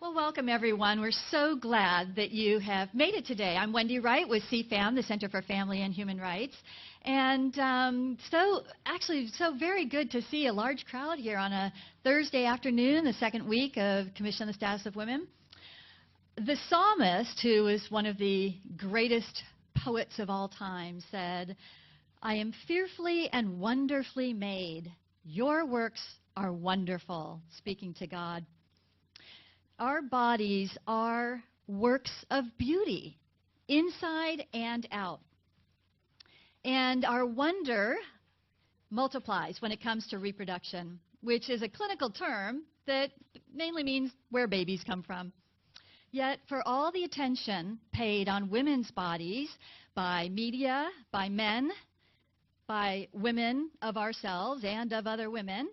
Well, welcome everyone. We're so glad that you have made it today. I'm Wendy Wright with CFAM, the Center for Family and Human Rights. And so very good to see a large crowd here on a Thursday afternoon, the second week of Commission on the Status of Women. The psalmist, who is one of the greatest poets of all time, said, "I am fearfully and wonderfully made. Your works are wonderful," speaking to God. Our bodies are works of beauty, inside and out. And our wonder multiplies when it comes to reproduction, which is a clinical term that mainly means where babies come from. Yet, for all the attention paid on women's bodies by media, by men, by women of ourselves and of other women,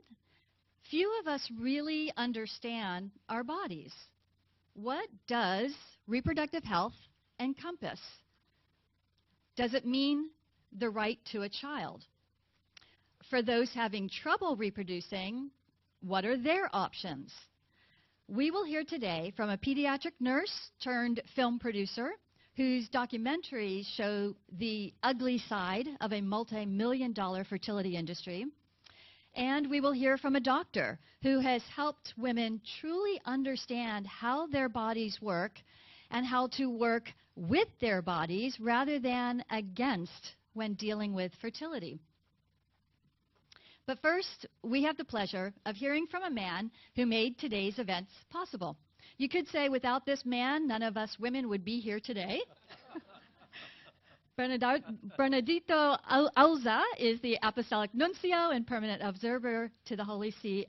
few of us really understand our bodies. What does reproductive health encompass? Does it mean the right to a child? For those having trouble reproducing, what are their options? We will hear today from a pediatric nurse turned film producer whose documentaries show the ugly side of a multi-million-dollar fertility industry. And we will hear from a doctor who has helped women truly understand how their bodies work and how to work with their bodies rather than against when dealing with fertility. But first, we have the pleasure of hearing from a man who made today's events possible. You could say without this man, none of us women would be here today. Bernardito Alza is the Apostolic Nuncio and Permanent Observer to the Holy See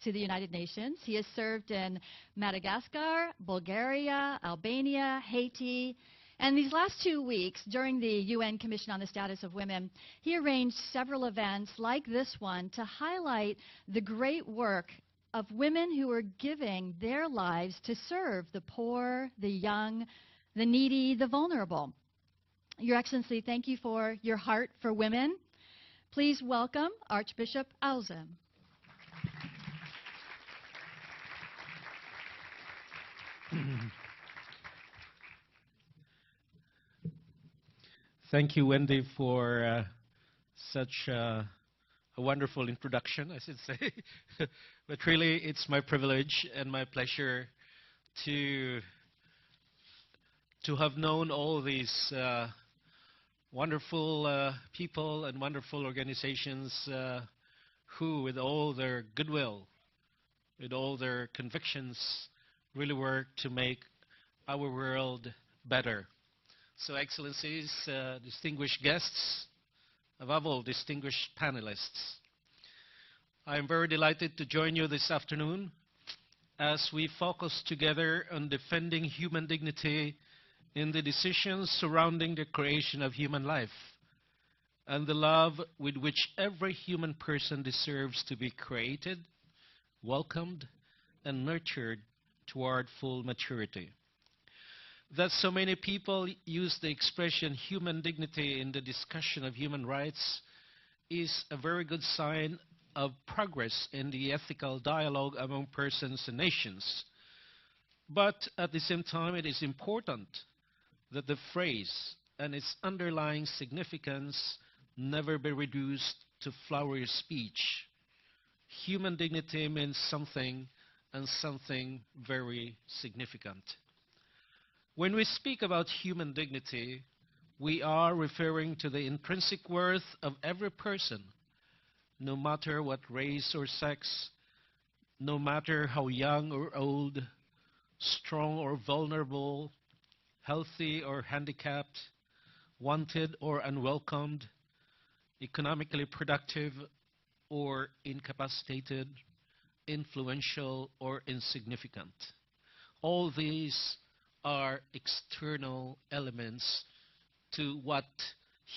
to the United Nations. He has served in Madagascar, Bulgaria, Albania, Haiti, and these last 2 weeks during the UN Commission on the Status of Women, he arranged several events like this one to highlight the great work of women who are giving their lives to serve the poor, the young, the needy, the vulnerable. Your Excellency, thank you for your heart for women. Please welcome Archbishop Alza. Thank you, Wendy, for such a wonderful introduction, I should say. But really, it's my privilege and my pleasure to have known all these wonderful people and wonderful organizations who, with all their goodwill, with all their convictions, really work to make our world better. So, Excellencies, distinguished guests, above all, distinguished panelists, I am very delighted to join you this afternoon as we focus together on defending human dignity in the decisions surrounding the creation of human life and the love with which every human person deserves to be created, welcomed, and nurtured toward full maturity. That so many people use the expression human dignity in the discussion of human rights is a very good sign of progress in the ethical dialogue among persons and nations. But at the same time, it is important that the phrase and its underlying significance never be reduced to flowery speech. Human dignity means something, and something very significant. When we speak about human dignity, we are referring to the intrinsic worth of every person, no matter what race or sex, no matter how young or old, strong or vulnerable, healthy or handicapped, wanted or unwelcomed, economically productive or incapacitated, influential or insignificant. All these are external elements to what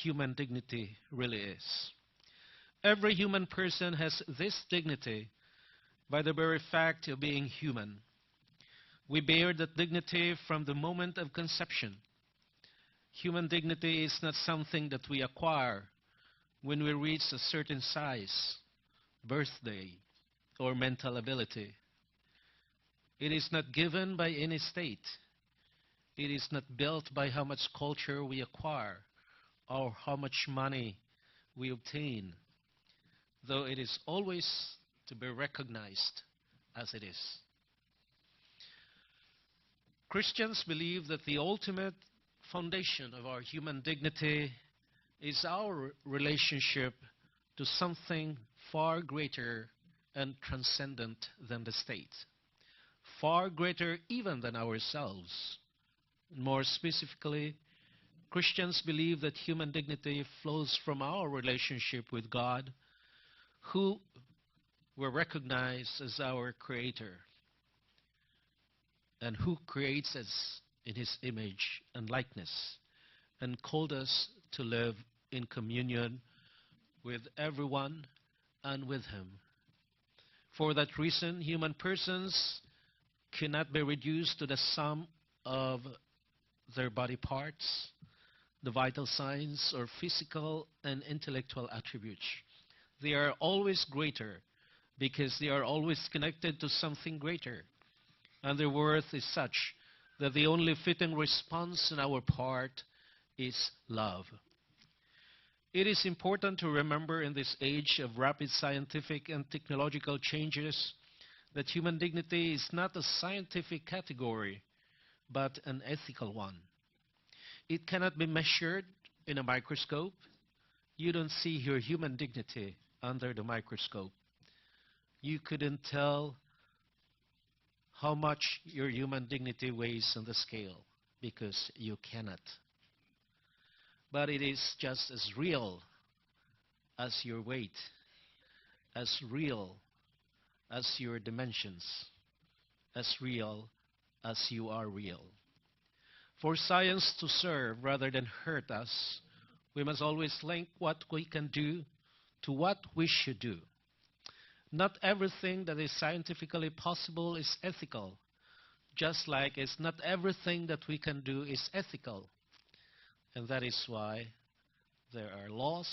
human dignity really is. Every human person has this dignity by the very fact of being human. We bear that dignity from the moment of conception. Human dignity is not something that we acquire when we reach a certain size, birthday, or mental ability. It is not given by any state. It is not built by how much culture we acquire or how much money we obtain, though it is always to be recognized as it is. Christians believe that the ultimate foundation of our human dignity is our relationship to something far greater and transcendent than the state, far greater even than ourselves. More specifically, Christians believe that human dignity flows from our relationship with God, who we recognize as our Creator, and who creates us in His image and likeness, and called us to live in communion with everyone and with Him. For that reason, human persons cannot be reduced to the sum of their body parts, the vital signs, or physical and intellectual attributes. They are always greater because they are always connected to something greater, and their worth is such that the only fitting response on our part is love. It is important to remember in this age of rapid scientific and technological changes that human dignity is not a scientific category, but an ethical one. It cannot be measured in a microscope. You don't see your human dignity under the microscope. You couldn't tell how much your human dignity weighs on the scale because you cannot. But it is just as real as your weight, as real as your dimensions, as real as you are real. For science to serve rather than hurt us, we must always link what we can do to what we should do. Not everything that is scientifically possible is ethical, just like it's not everything that we can do is ethical. And that is why there are laws,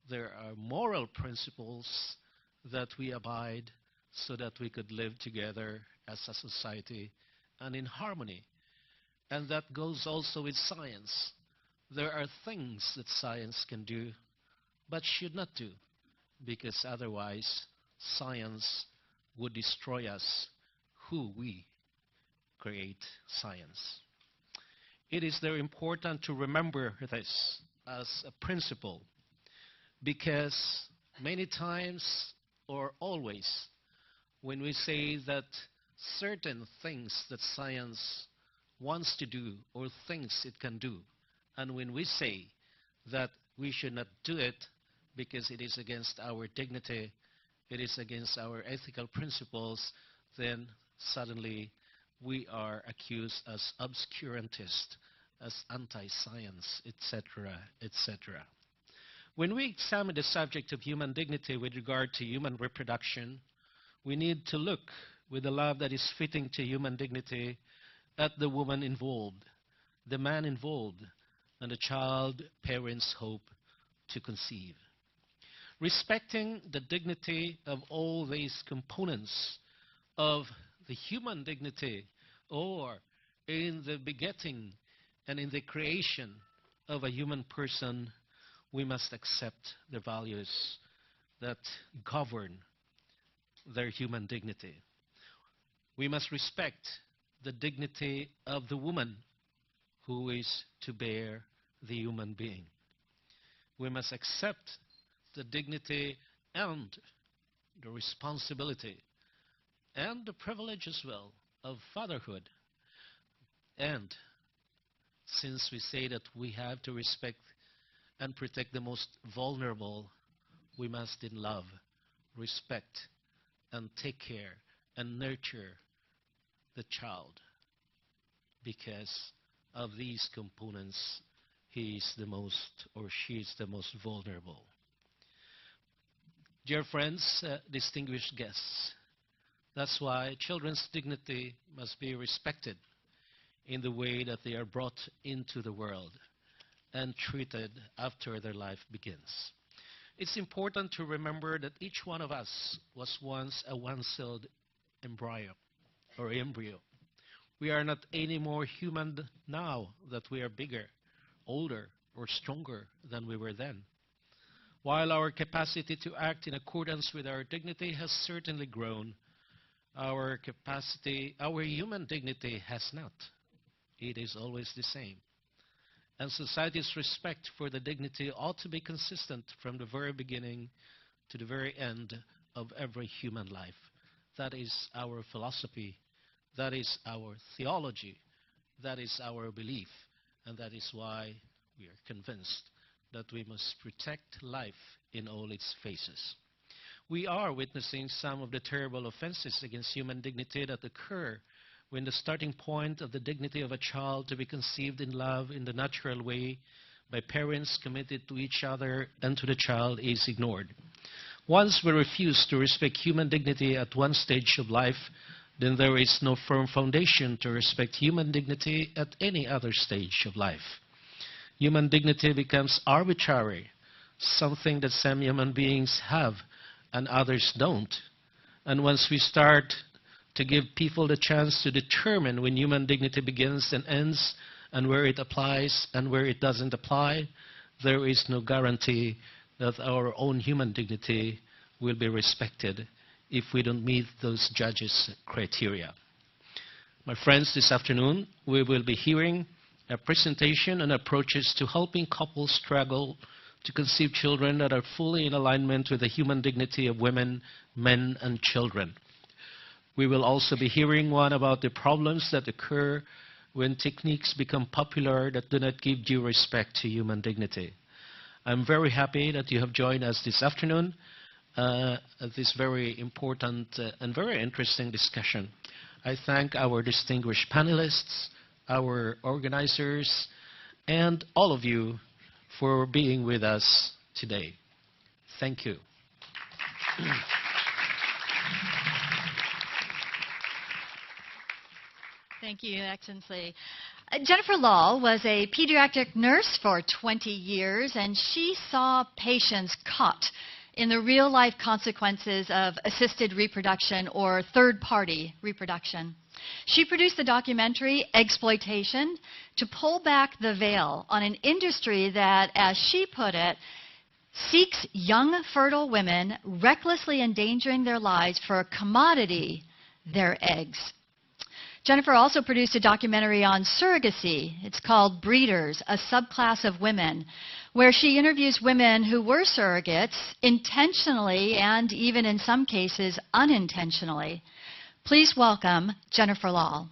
there are moral principles that we abide so that we could live together as a society and in harmony. And that goes also with science. There are things that science can do but should not do, because otherwise science would destroy us, who we create science. It is very important to remember this as a principle, because many times or always when we say that certain things that science wants to do or thinks it can do, and when we say that we should not do it because it is against our dignity, it is against our ethical principles, then suddenly we are accused as obscurantists, as anti-science, etc., etc. When we examine the subject of human dignity with regard to human reproduction, we need to look with a love that is fitting to human dignity at the woman involved, the man involved, and the child parents' hope to conceive. Respecting the dignity of all these components of the human dignity, or in the begetting and in the creation of a human person, we must accept the values that govern their human dignity. We must respect the dignity of the woman who is to bear the human being. We must accept the dignity and the responsibility and the privilege as well of fatherhood. And since we say that we have to respect and protect the most vulnerable, we must in love respect and take care and nurture the child, because of these components he is the most, or she is the most vulnerable. Dear friends, distinguished guests, that's why children's dignity must be respected in the way that they are brought into the world and treated after their life begins. It's important to remember that each one of us was once a one-celled embryo. or embryo. We are not any more human now that we are bigger, older, or stronger than we were then. While our capacity to act in accordance with our dignity has certainly grown, our human dignity has not. It is always the same. And society's respect for the dignity ought to be consistent from the very beginning to the very end of every human life. That is our philosophy. That is our theology. That is our belief. And that is why we are convinced that we must protect life in all its phases. We are witnessing some of the terrible offenses against human dignity that occur when the starting point of the dignity of a child to be conceived in love in the natural way by parents committed to each other and to the child is ignored. Once we refuse to respect human dignity at one stage of life, then there is no firm foundation to respect human dignity at any other stage of life. Human dignity becomes arbitrary, something that some human beings have and others don't. And once we start to give people the chance to determine when human dignity begins and ends, and where it applies and where it doesn't apply, there is no guarantee that our own human dignity will be respected if we don't meet those judges' criteria. My friends, this afternoon we will be hearing a presentation on approaches to helping couples struggle to conceive children that are fully in alignment with the human dignity of women, men, and children. We will also be hearing one about the problems that occur when techniques become popular that do not give due respect to human dignity. I'm very happy that you have joined us this afternoon at this very important and very interesting discussion. I thank our distinguished panelists, our organizers, and all of you for being with us today. Thank you. Thank you, Excellency. Jennifer Lahl was a pediatric nurse for 20 years, and she saw patients caught in the real-life consequences of assisted reproduction or third-party reproduction. She produced the documentary Exploitation to pull back the veil on an industry that, as she put it, seeks young, fertile women, recklessly endangering their lives for a commodity, their eggs. Jennifer also produced a documentary on surrogacy. It's called Breeders, a subclass of women, where she interviews women who were surrogates intentionally and even in some cases unintentionally. Please welcome Jennifer Lahl.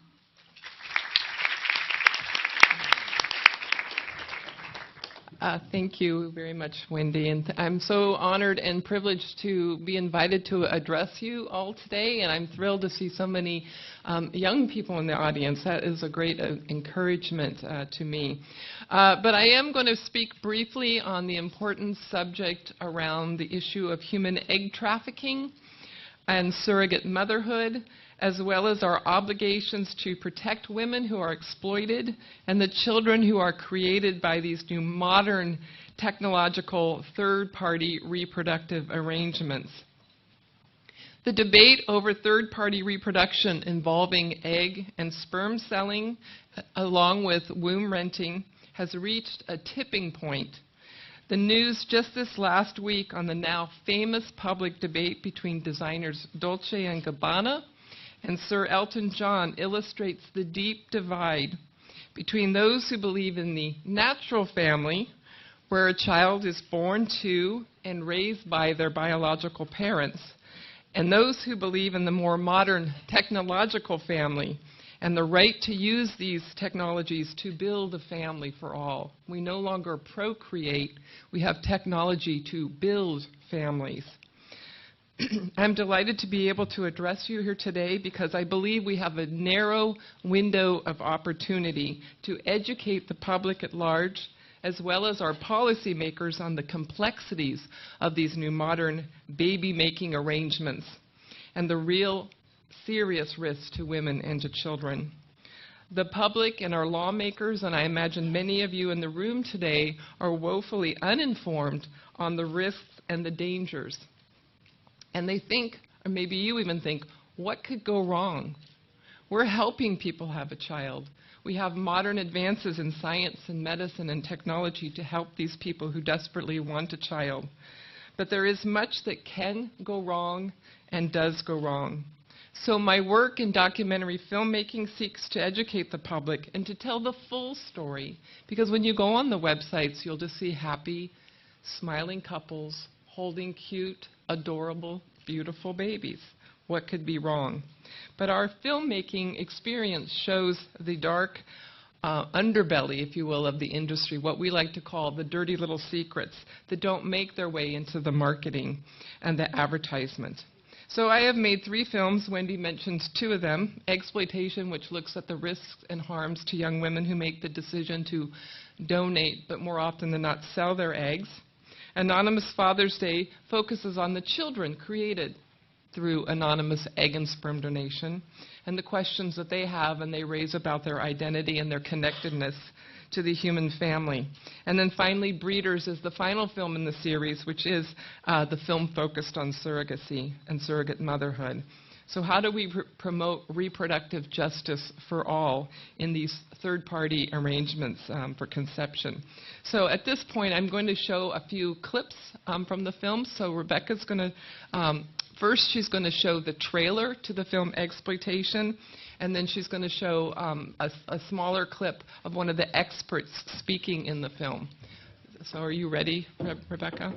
Thank you very much, Wendy. And I'm so honored and privileged to be invited to address you all today. And I'm thrilled to see so many young people in the audience. That is a great encouragement to me. But I am going to speak briefly on the important subject around the issue of human egg trafficking and surrogate motherhood, as well as our obligations to protect women who are exploited and the children who are created by these new modern technological third-party reproductive arrangements. The debate over third-party reproduction involving egg and sperm selling, along with womb renting, has reached a tipping point. The news just this last week on the now famous public debate between designers Dolce & Gabbana and Sir Elton John illustrates the deep divide between those who believe in the natural family, where a child is born to and raised by their biological parents, and those who believe in the more modern technological family and the right to use these technologies to build a family for all. We no longer procreate, we have technology to build families. I'm delighted to be able to address you here today because I believe we have a narrow window of opportunity to educate the public at large, as well as our policymakers, on the complexities of these new modern baby-making arrangements and the real serious risks to women and to children. The public and our lawmakers, and I imagine many of you in the room today, are woefully uninformed on the risks and the dangers. And they think, or maybe you even think, what could go wrong? We're helping people have a child. We have modern advances in science and medicine and technology to help these people who desperately want a child. But there is much that can go wrong and does go wrong. So my work in documentary filmmaking seeks to educate the public and to tell the full story. Because when you go on the websites, you'll just see happy, smiling couples holding cute, adorable, beautiful babies. What could be wrong? But our filmmaking experience shows the dark underbelly, if you will, of the industry, what we like to call the dirty little secrets that don't make their way into the marketing and the advertisement. So I have made 3 films. Wendy mentioned 2 of them. Exploitation, which looks at the risks and harms to young women who make the decision to donate, but more often than not sell their eggs. Anonymous Father's Day focuses on the children created through anonymous egg and sperm donation and the questions that they have and they raise about their identity and their connectedness to the human family. And then finally, Breeders is the final film in the series, which is the film focused on surrogacy and surrogate motherhood. So how do we promote reproductive justice for all in these third-party arrangements for conception? So at this point, I'm going to show a few clips from the film. So Rebecca's going to, first she's going to show the trailer to the film Exploitation, and then she's going to show a smaller clip of one of the experts speaking in the film. So are you ready, Rebecca?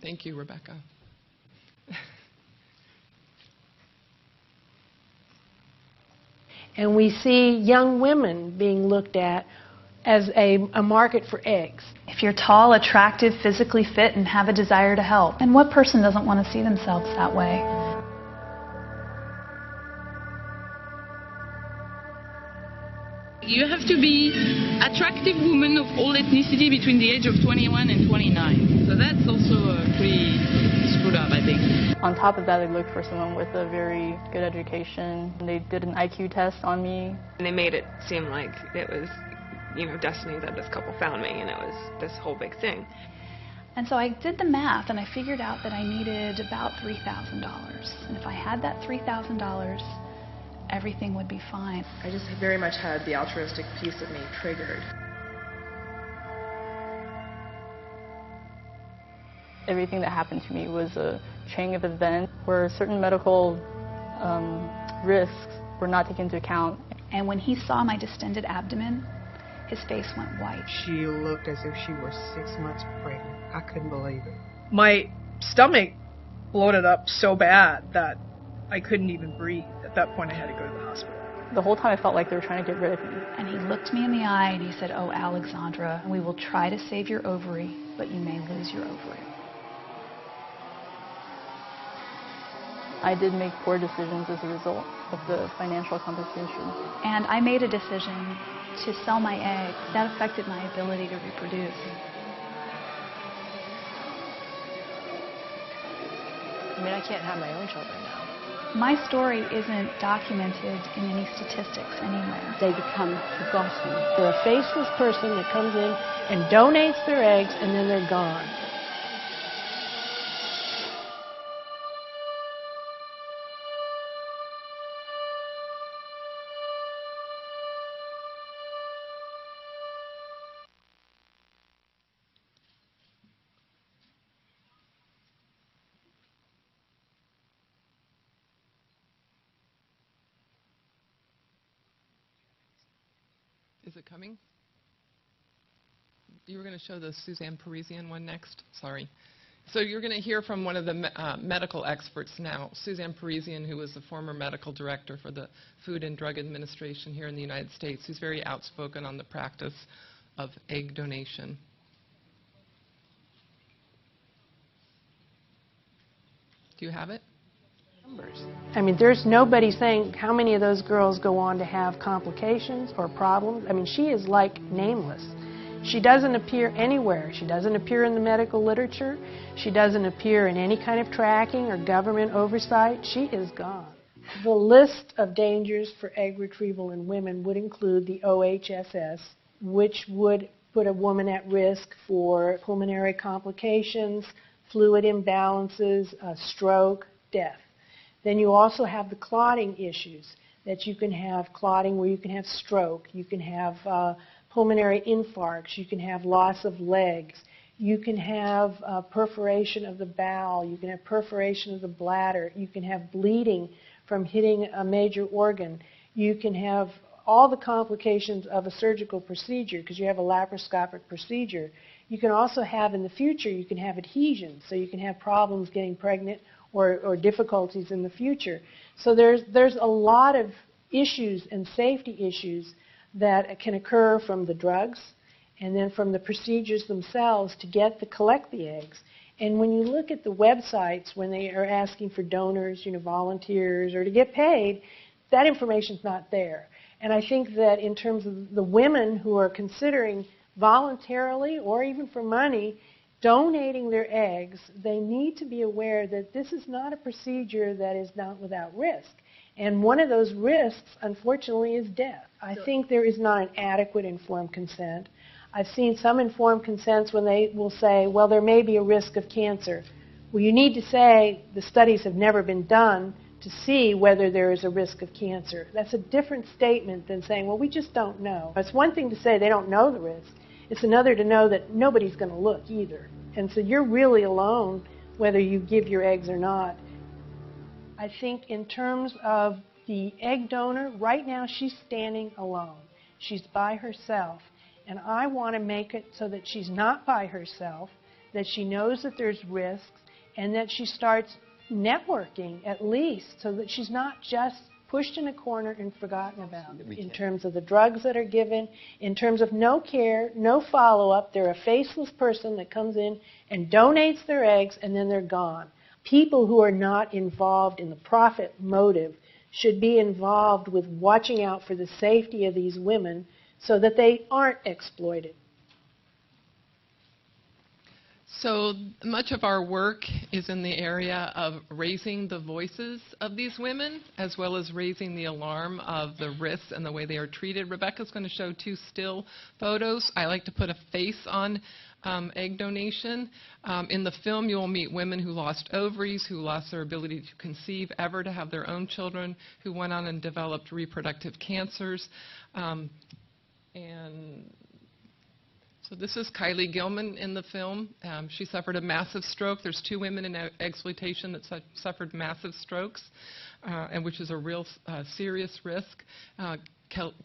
Thank you, Rebecca. And we see young women being looked at as a market for eggs. If you're tall, attractive, physically fit, and have a desire to help, and what person doesn't want to see themselves that way? You have to be attractive woman of all ethnicity between the age of 21 and 29. So that's also pretty screwed up, I think. On top of that, they looked for someone with a very good education. They did an IQ test on me. And they made it seem like it was, you know, destiny that this couple found me, and it was this whole big thing. And so I did the math, and I figured out that I needed about $3,000. And if I had that $3,000, everything would be fine. I just very much had the altruistic piece of me triggered. Everything that happened to me was a chain of events where certain medical risks were not taken into account. And when he saw my distended abdomen, his face went white. She looked as if she were 6 months pregnant. I couldn't believe it. My stomach bloated up so bad that I couldn't even breathe. At that point, I had to go to the hospital. The whole time I felt like they were trying to get rid of me. And he looked me in the eye and he said, "Oh, Alexandra, we will try to save your ovary, but you may lose your ovary." I did make poor decisions as a result of the financial compensation. And I made a decision to sell my egg. That affected my ability to reproduce. I mean, I can't have my own children now. My story isn't documented in any statistics anywhere. They become forgotten. They're a faceless person that comes in and donates their eggs, and then they're gone. Is it coming? You were going to show the Suzanne Parisian one next? Sorry. So you're going to hear from one of the medical experts now, Suzanne Parisian, who was the former medical director for the Food and Drug Administration here in the United States, who's very outspoken on the practice of egg donation. Do you have it? I mean, there's nobody saying how many of those girls go on to have complications or problems. I mean, she is like nameless. She doesn't appear anywhere. She doesn't appear in the medical literature. She doesn't appear in any kind of tracking or government oversight. She is gone. The list of dangers for egg retrieval in women would include the OHSS, which would put a woman at risk for pulmonary complications, fluid imbalances, stroke, death. Then you also have the clotting issues, that you can have clotting where you can have stroke, you can have pulmonary infarcts, you can have loss of legs, you can have perforation of the bowel, you can have perforation of the bladder, you can have bleeding from hitting a major organ, you can have all the complications of a surgical procedure because you have a laparoscopic procedure. You can also have in the future, you can have adhesions, so you can have problems getting pregnant or difficulties in the future. So there's a lot of issues and safety issues that can occur from the drugs and then from the procedures themselves to collect the eggs. And when you look at the websites when they are asking for donors, volunteers, or to get paid, that information's not there. And I think that in terms of the women who are considering voluntarily or even for money donating their eggs, they need to be aware that this is not a procedure that is not without risk. And one of those risks, unfortunately, is death. I think there is not an adequate informed consent. I've seen some informed consents when they will say, well, there may be a risk of cancer. Well, you need to say the studies have never been done to see whether there is a risk of cancer. That's a different statement than saying, well, we just don't know. It's one thing to say they don't know the risk. It's another to know that nobody's going to look either. And so you're really alone whether you give your eggs or not. I think in terms of the egg donor, right now she's standing alone. She's by herself. And I want to make it so that she's not by herself, that she knows that there's risks, and that she starts networking at least so that she's not just pushed in a corner and forgotten about in terms of the drugs that are given, in terms of no care, no follow-up. They're a faceless person that comes in and donates their eggs and then they're gone. People who are not involved in the profit motive should be involved with watching out for the safety of these women so that they aren't exploited. So much of our work is in the area of raising the voices of these women, as well as raising the alarm of the risks and the way they are treated. Rebecca's going to show 2 still photos. I like to put a face on egg donation. In the film, you will meet women who lost ovaries, who lost their ability to conceive, ever to have their own children, who went on and developed reproductive cancers. So this is Kylie Gilman in the film. She suffered a massive stroke. There's 2 women in exploitation that suffered massive strokes, and which is a real serious risk.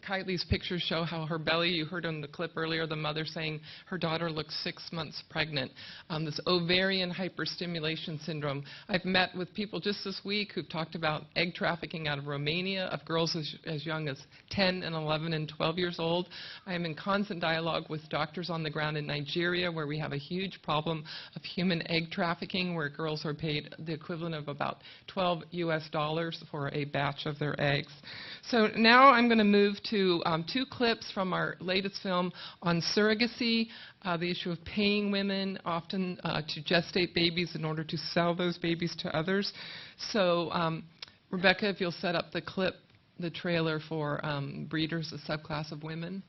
Kylie's pictures show how her belly, you heard on the clip earlier, the mother saying her daughter looks 6 months pregnant. This ovarian hyperstimulation syndrome. I've met with people just this week who've talked about egg trafficking out of Romania of girls as young as 10 and 11 and 12 years old. I am in constant dialogue with doctors on the ground in Nigeria, where we have a huge problem of human egg trafficking, where girls are paid the equivalent of about $12 US for a batch of their eggs. So now I'm going to move to 2 clips from our latest film on surrogacy, the issue of paying women often to gestate babies in order to sell those babies to others. So Rebecca, if you'll set up the clip, the trailer for breeders, a subclass of women.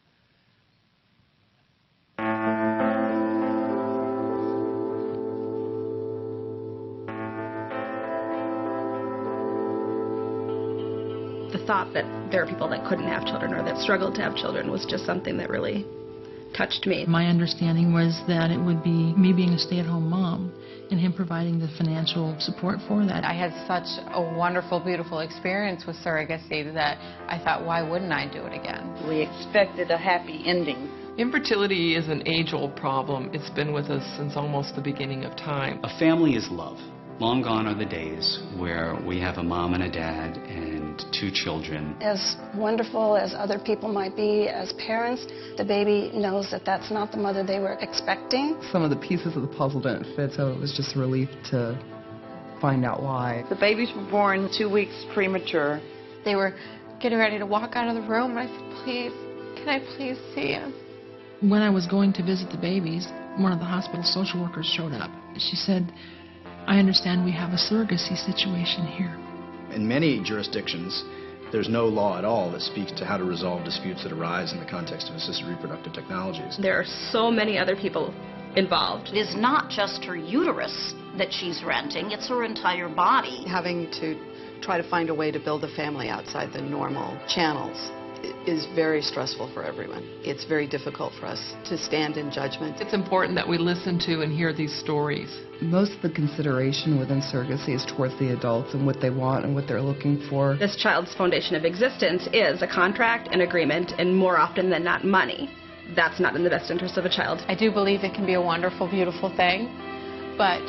The thought that there are people that couldn't have children or that struggled to have children was just something that really touched me. My understanding was that it would be me being a stay-at-home mom and him providing the financial support for that. I had such a wonderful, beautiful experience with surrogacy that I thought, why wouldn't I do it again? We expected a happy ending. Infertility is an age-old problem. It's been with us since almost the beginning of time. A family is love. Long gone are the days where we have a mom and a dad and 2 children. As wonderful as other people might be as parents, the baby knows that that's not the mother they were expecting. Some of the pieces of the puzzle didn't fit, so it was just a relief to find out why. The babies were born 2 weeks premature. They were getting ready to walk out of the room, and I said, please, can I please see him? When I was going to visit the babies, one of the hospital social workers showed up. She said, I understand we have a surrogacy situation here. In many jurisdictions, there's no law at all that speaks to how to resolve disputes that arise in the context of assisted reproductive technologies. There are so many other people involved. It is not just her uterus that she's renting, it's her entire body. Having to try to find a way to build a family outside the normal channels is very stressful for everyone. It's very difficult for us to stand in judgment. It's important that we listen to and hear these stories. Most of the consideration within surrogacy is towards the adults and what they want and what they're looking for. This child's foundation of existence is a contract, an agreement, and more often than not, money. That's not in the best interest of a child. I do believe it can be a wonderful, beautiful thing, but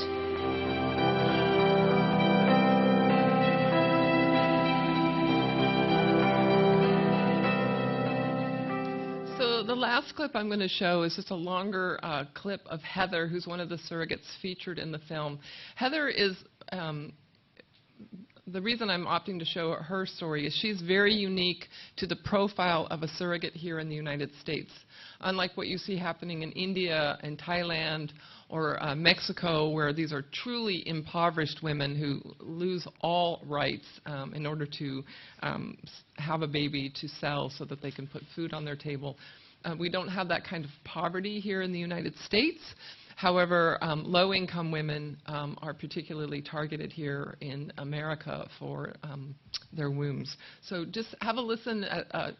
the last clip I'm going to show is just a longer clip of Heather, who's one of the surrogates featured in the film. Heather is, the reason I'm opting to show her story is she's very unique to the profile of a surrogate here in the United States. Unlike what you see happening in India and Thailand or Mexico, where these are truly impoverished women who lose all rights in order to have a baby to sell so that they can put food on their table. We don't have that kind of poverty here in the United States. However, low-income women are particularly targeted here in America for their wombs. So just have a listen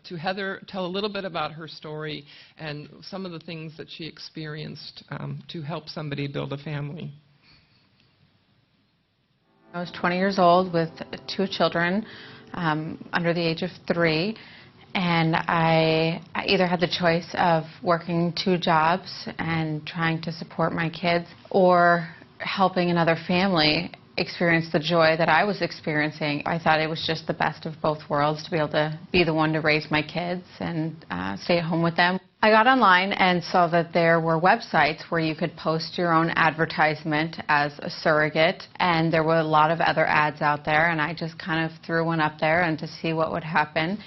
to Heather tell a little bit about her story and some of the things that she experienced to help somebody build a family. I was 20 years old with 2 children under the age of 3. And I either had the choice of working 2 jobs and trying to support my kids or helping another family experience the joy that I was experiencing. I thought it was just the best of both worlds to be able to be the one to raise my kids and stay at home with them. I got online and saw that there were websites where you could post your own advertisement as a surrogate, and there were a lot of other ads out there, and I just kind of threw one up there and to see what would happen.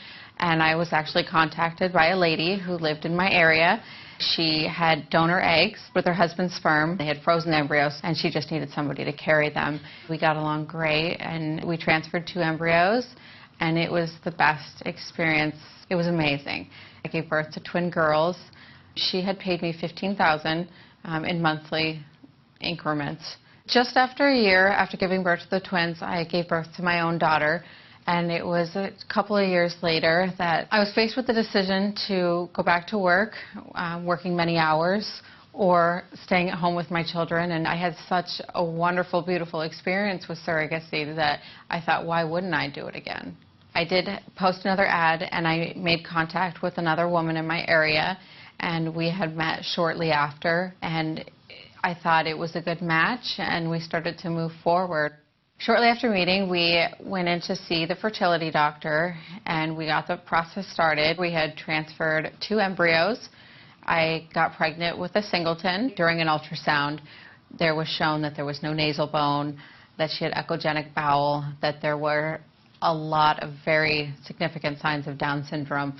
And I was actually contacted by a lady who lived in my area. She had donor eggs with her husband's sperm. They had frozen embryos, and she just needed somebody to carry them. We got along great, and we transferred 2 embryos, and it was the best experience. It was amazing. I gave birth to twin girls. She had paid me $15,000 in monthly increments. Just after a year after giving birth to the twins, I gave birth to my own daughter. And it was a couple of years later that I was faced with the decision to go back to work, working many hours, or staying at home with my children. And I had such a wonderful, beautiful experience with surrogacy that I thought, why wouldn't I do it again? I did post another ad, and I made contact with another woman in my area, and we had met shortly after. And I thought it was a good match, and we started to move forward. Shortly after meeting, we went in to see the fertility doctor, and we got the process started. We had transferred 2 embryos. I got pregnant with a singleton. During an ultrasound, there was shown that there was no nasal bone, that she had echogenic bowel, that there were a lot of very significant signs of Down syndrome.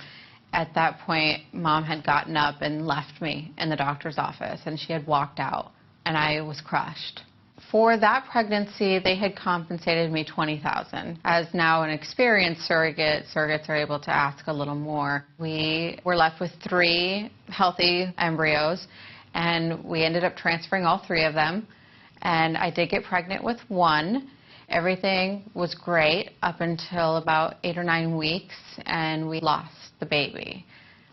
At that point, Mom had gotten up and left me in the doctor's office, and she had walked out, and I was crushed. For that pregnancy, they had compensated me $20,000. As now an experienced surrogate, surrogates are able to ask a little more. We were left with 3 healthy embryos, and we ended up transferring all 3 of them. And I did get pregnant with 1. Everything was great up until about 8 or 9 weeks, and we lost the baby.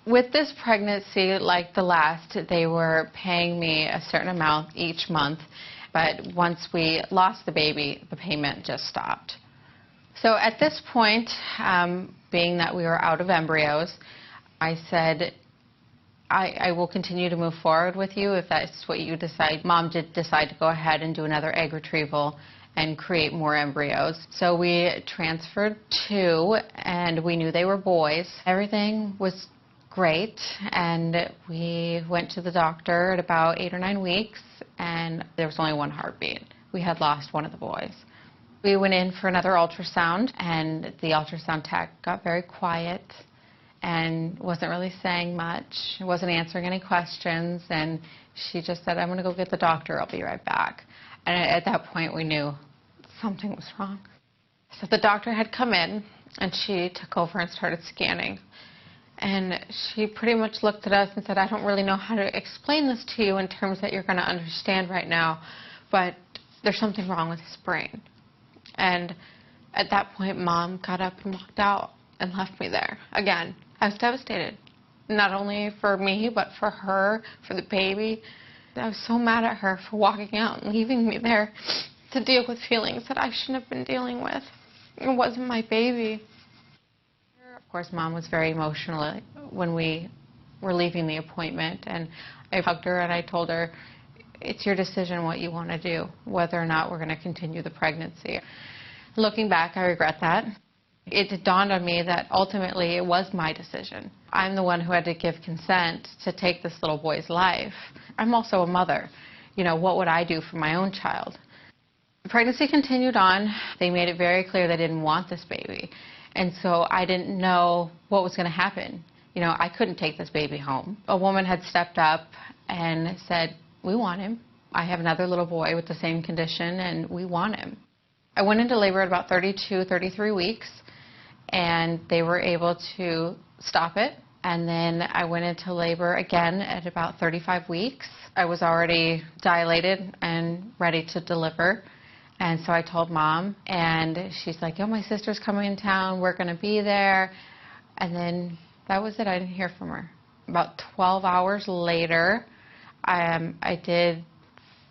With this pregnancy, like the last, they were paying me a certain amount each month. But once we lost the baby, the payment just stopped. So at this point, being that we were out of embryos, I said, I will continue to move forward with you if that's what you decide. Mom did decide to go ahead and do another egg retrieval and create more embryos. So we transferred 2, and we knew they were boys. Everything was great, and we went to the doctor at about 8 or 9 weeks, and there was only 1 heartbeat. We had lost one of the boys. We went in for another ultrasound, and the ultrasound tech got very quiet and wasn't really saying much, wasn't answering any questions, and she just said, I'm going to go get the doctor, I'll be right back. And at that point, we knew something was wrong. So the doctor had come in, and she took over and started scanning. And she pretty much looked at us and said, I don't really know how to explain this to you in terms that you're going to understand right now, but there's something wrong with his brain. And At that point, Mom got up and walked out and left me there again. I was devastated, not only for me, but for her, for the baby. I was so mad at her for walking out and leaving me there to deal with feelings that I shouldn't have been dealing with. It wasn't my baby. Of course, Mom was very emotional when we were leaving the appointment, and I hugged her and I told her, it's your decision what you want to do, whether or not we're going to continue the pregnancy. Looking back, I regret that. It dawned on me that ultimately it was my decision. I'm the one who had to give consent to take this little boy's life. I'm also a mother. You know, what would I do for my own child? The pregnancy continued on. They made it very clear they didn't want this baby. And so I didn't know what was going to happen. You know, I couldn't take this baby home. A woman had stepped up and said, we want him. I have another little boy with the same condition, and we want him. I went into labor at about 32, 33 weeks, and they were able to stop it. And then I went into labor again at about 35 weeks. I was already dilated and ready to deliver. And so I told Mom, and she's like, oh, my sister's coming in town. We're going to be there. And then that was it. I didn't hear from her. About 12 hours later, I did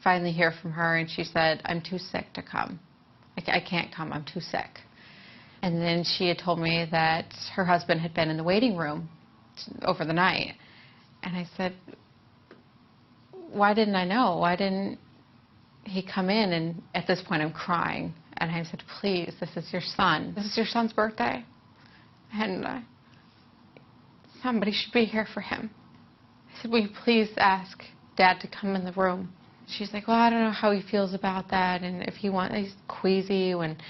finally hear from her, and she said, I'm too sick to come. I can't come. I'm too sick. And then she had told me that her husband had been in the waiting room over the night. And I said, why didn't I know? Why didn't he come in? And at this point, I'm crying. And I said, please, this is your son. This is your son's birthday. And somebody should be here for him. I said, will you please ask Dad to come in the room? She's like, well, I don't know how he feels about that. And if he wants, he's queasy. And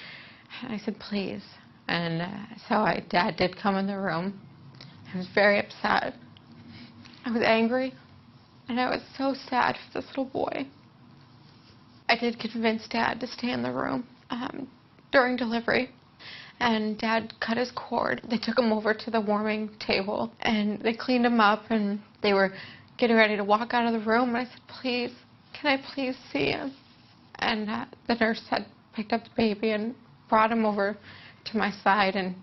I said, please. And so Dad did come in the room. I was very upset. I was angry. And I was so sad for this little boy. I did convince Dad to stay in the room during delivery. And Dad cut his cord. They took him over to the warming table, and they cleaned him up, and they were getting ready to walk out of the room. And I said, please, can I please see him? And the nurse had picked up the baby and brought him over to my side and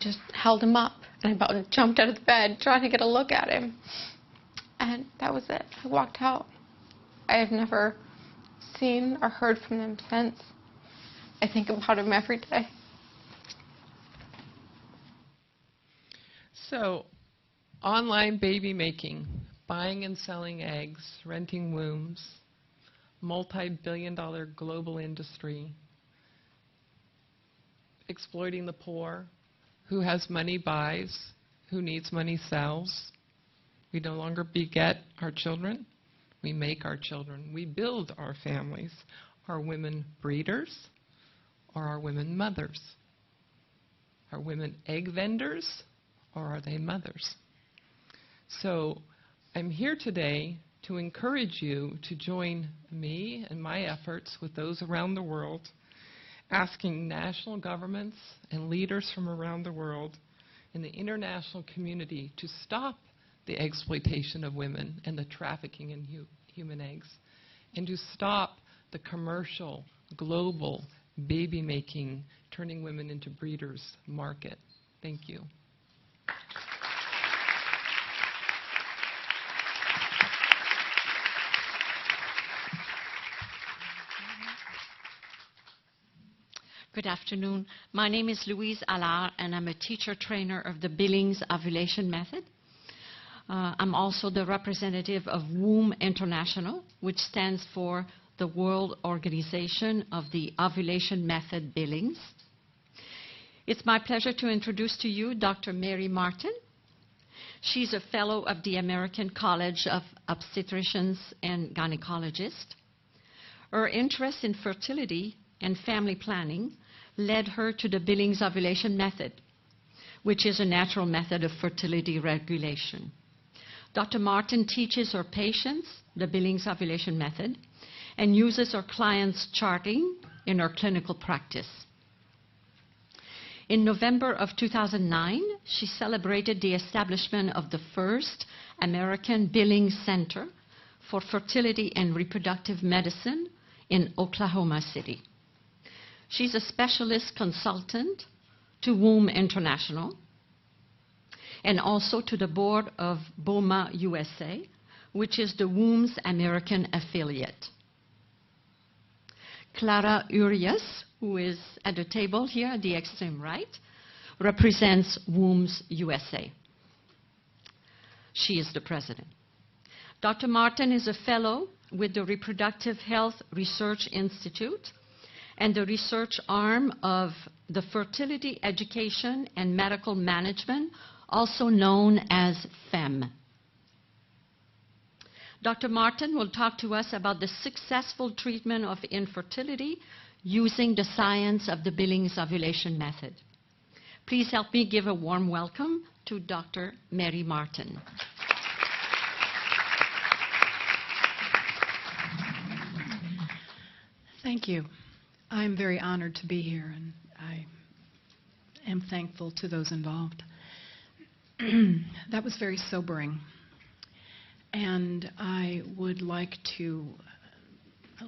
just held him up. And I about jumped out of the bed trying to get a look at him. And that was it. I walked out. I have never seen or heard from them since. I think about him every day. So, online baby making, buying and selling eggs, renting wombs, multi-billion-dollar global industry, exploiting the poor, who has money buys, who needs money sells. We no longer beget our children, we make our children. We build our families. Are women breeders or are women mothers? Are women egg vendors or are they mothers? So I'm here today to encourage you to join me and my efforts with those around the world, asking national governments and leaders from around the world in the international community to stop the exploitation of women and the trafficking in human eggs, and to stop the commercial, global baby making, turning women into breeders market. Thank you. Good afternoon. My name is Louise Lahl, and I'm a teacher trainer of the Billings Ovulation Method. I'm also the representative of Womb International, which stands for the World Organization of the Ovulation Method Billings. It's my pleasure to introduce to you Dr. Mary Martin. She's a fellow of the American College of Obstetricians and Gynecologists. Her interest in fertility and family planning led her to the Billings Ovulation Method, which is a natural method of fertility regulation. Dr. Martin teaches her patients the Billings Ovulation Method and uses her clients' charting in her clinical practice. In November of 2009, she celebrated the establishment of the first American Billings Center for Fertility and Reproductive Medicine in Oklahoma City. She's a specialist consultant to Womb International and also to the board of BOMA USA, which is the Womb's American affiliate. Clara Urias, who is at the table here at the extreme right, represents Womb's USA. She is the president. Dr. Martin is a fellow with the Reproductive Health Research Institute and the research arm of the Fertility Education and Medical Management, also known as FEM. Dr. Martin will talk to us about the successful treatment of infertility using the science of the Billings Ovulation Method. Please help me give a warm welcome to Dr. Mary Martin. Thank you. I'm very honored to be here, and I am thankful to those involved. That was very sobering. And I would like to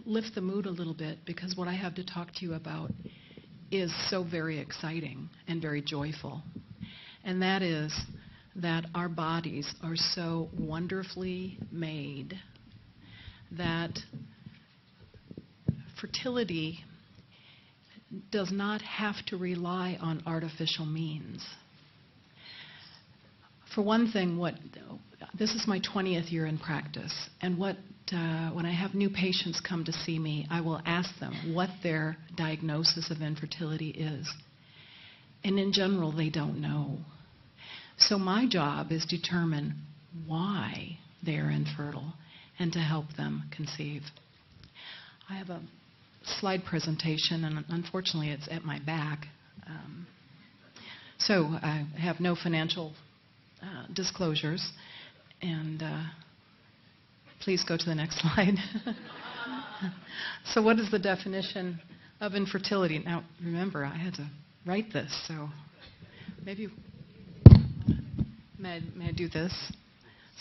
lift the mood a little bit, because what I have to talk to you about is so very exciting and very joyful. And that is that our bodies are so wonderfully made that fertility does not have to rely on artificial means. For one thing, this is my 20th year in practice, and when I have new patients come to see me, I will ask them what their diagnosis of infertility is. And in general, they don't know. So my job is to determine why they are infertile and to help them conceive. I have a slide presentation, and unfortunately it's at my back. So I have no financial disclosures, and please go to the next slide. So what is the definition of infertility? Now remember, I had to write this, so maybe may I do this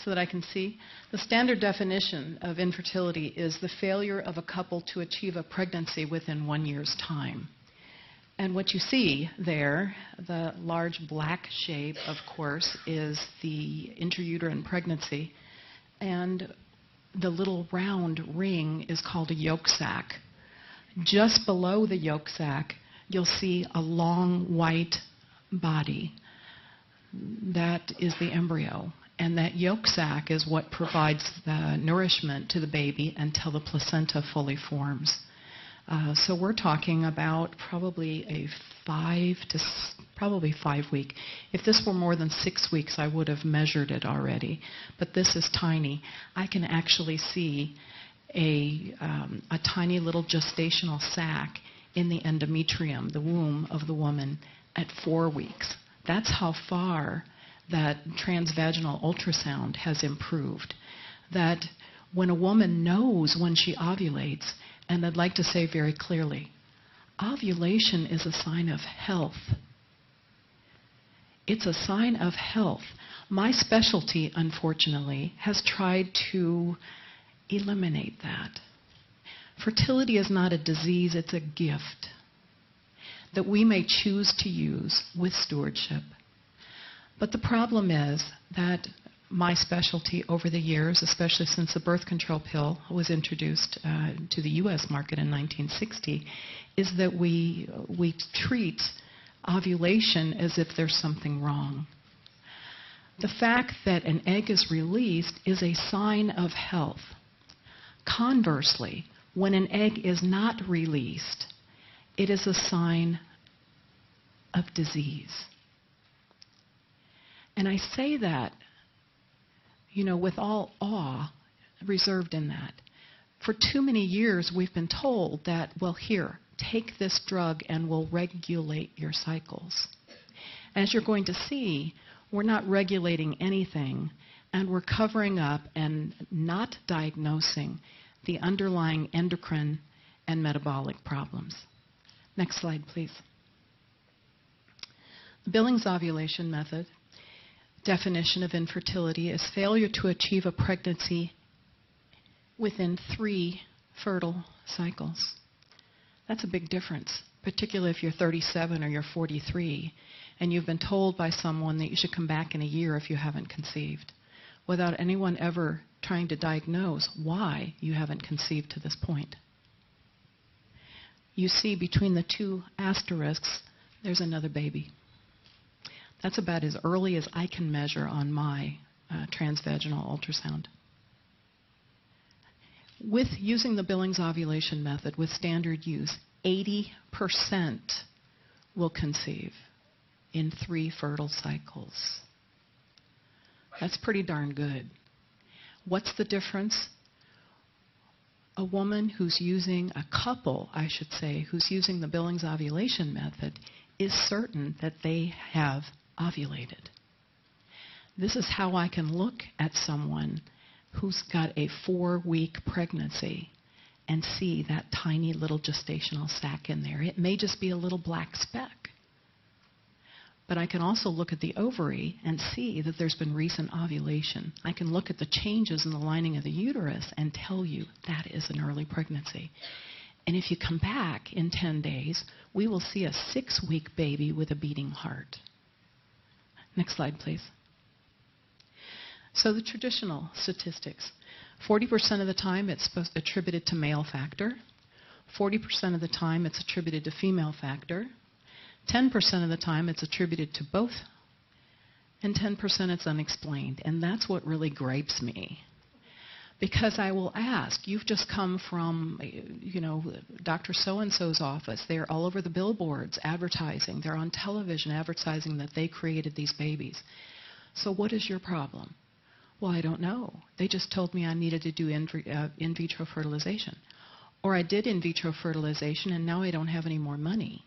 so that I can see? The standard definition of infertility is the failure of a couple to achieve a pregnancy within 1 year's time. And what you see there, the large black shape, of course, is the intrauterine pregnancy. And the little round ring is called a yolk sac. Just below the yolk sac, you'll see a long white body. That is the embryo. And that yolk sac is what provides the nourishment to the baby until the placenta fully forms. So we're talking about probably a 5 week. If this were more than 6 weeks, I would have measured it already. But this is tiny. I can actually see a tiny little gestational sac in the endometrium, the womb of the woman, at 4 weeks. That's how far that transvaginal ultrasound has improved. That when a woman knows when she ovulates, and I'd like to say very clearly, ovulation is a sign of health. It's a sign of health. My specialty, unfortunately, has tried to eliminate that. Fertility is not a disease, it's a gift that we may choose to use with stewardship. But the problem is that my specialty over the years, especially since the birth control pill was introduced to the U.S. market in 1960, is that we treat ovulation as if there's something wrong. The fact that an egg is released is a sign of health. Conversely, when an egg is not released, it is a sign of disease. And I say that, with all awe reserved in that. For too many years, we've been told that, well, here, take this drug and we'll regulate your cycles. As you're going to see, we're not regulating anything, and we're covering up and not diagnosing the underlying endocrine and metabolic problems. Next slide, please. The Billings Ovulation Method definition of infertility is failure to achieve a pregnancy within 3 fertile cycles. That's a big difference, particularly if you're 37 or you're 43, and you've been told by someone that you should come back in a year if you haven't conceived, without anyone ever trying to diagnose why you haven't conceived to this point. You see between the two asterisks, there's another baby. That's about as early as I can measure on my transvaginal ultrasound. With using the Billings Ovulation Method, with standard use, 80% will conceive in 3 fertile cycles. That's pretty darn good. What's the difference? A woman who's using, a couple, I should say, who's using the Billings Ovulation Method is certain that they have ovulated. This is how I can look at someone who's got a 4-week pregnancy and see that tiny little gestational sac in there. It may just be a little black speck. But I can also look at the ovary and see that there's been recent ovulation. I can look at the changes in the lining of the uterus and tell you that is an early pregnancy. And if you come back in 10 days, we will see a 6-week baby with a beating heart. Next slide, please. So the traditional statistics. 40% of the time it's attributed to male factor. 40% of the time it's attributed to female factor. 10% of the time it's attributed to both. And 10% it's unexplained. And that's what really gripes me. Because I will ask, you've just come from, Dr. So-and-so's office. They're all over the billboards advertising. They're on television advertising that they created these babies. So what is your problem? Well, I don't know. They just told me I needed to do in vitro fertilization. Or I did in vitro fertilization and now I don't have any more money.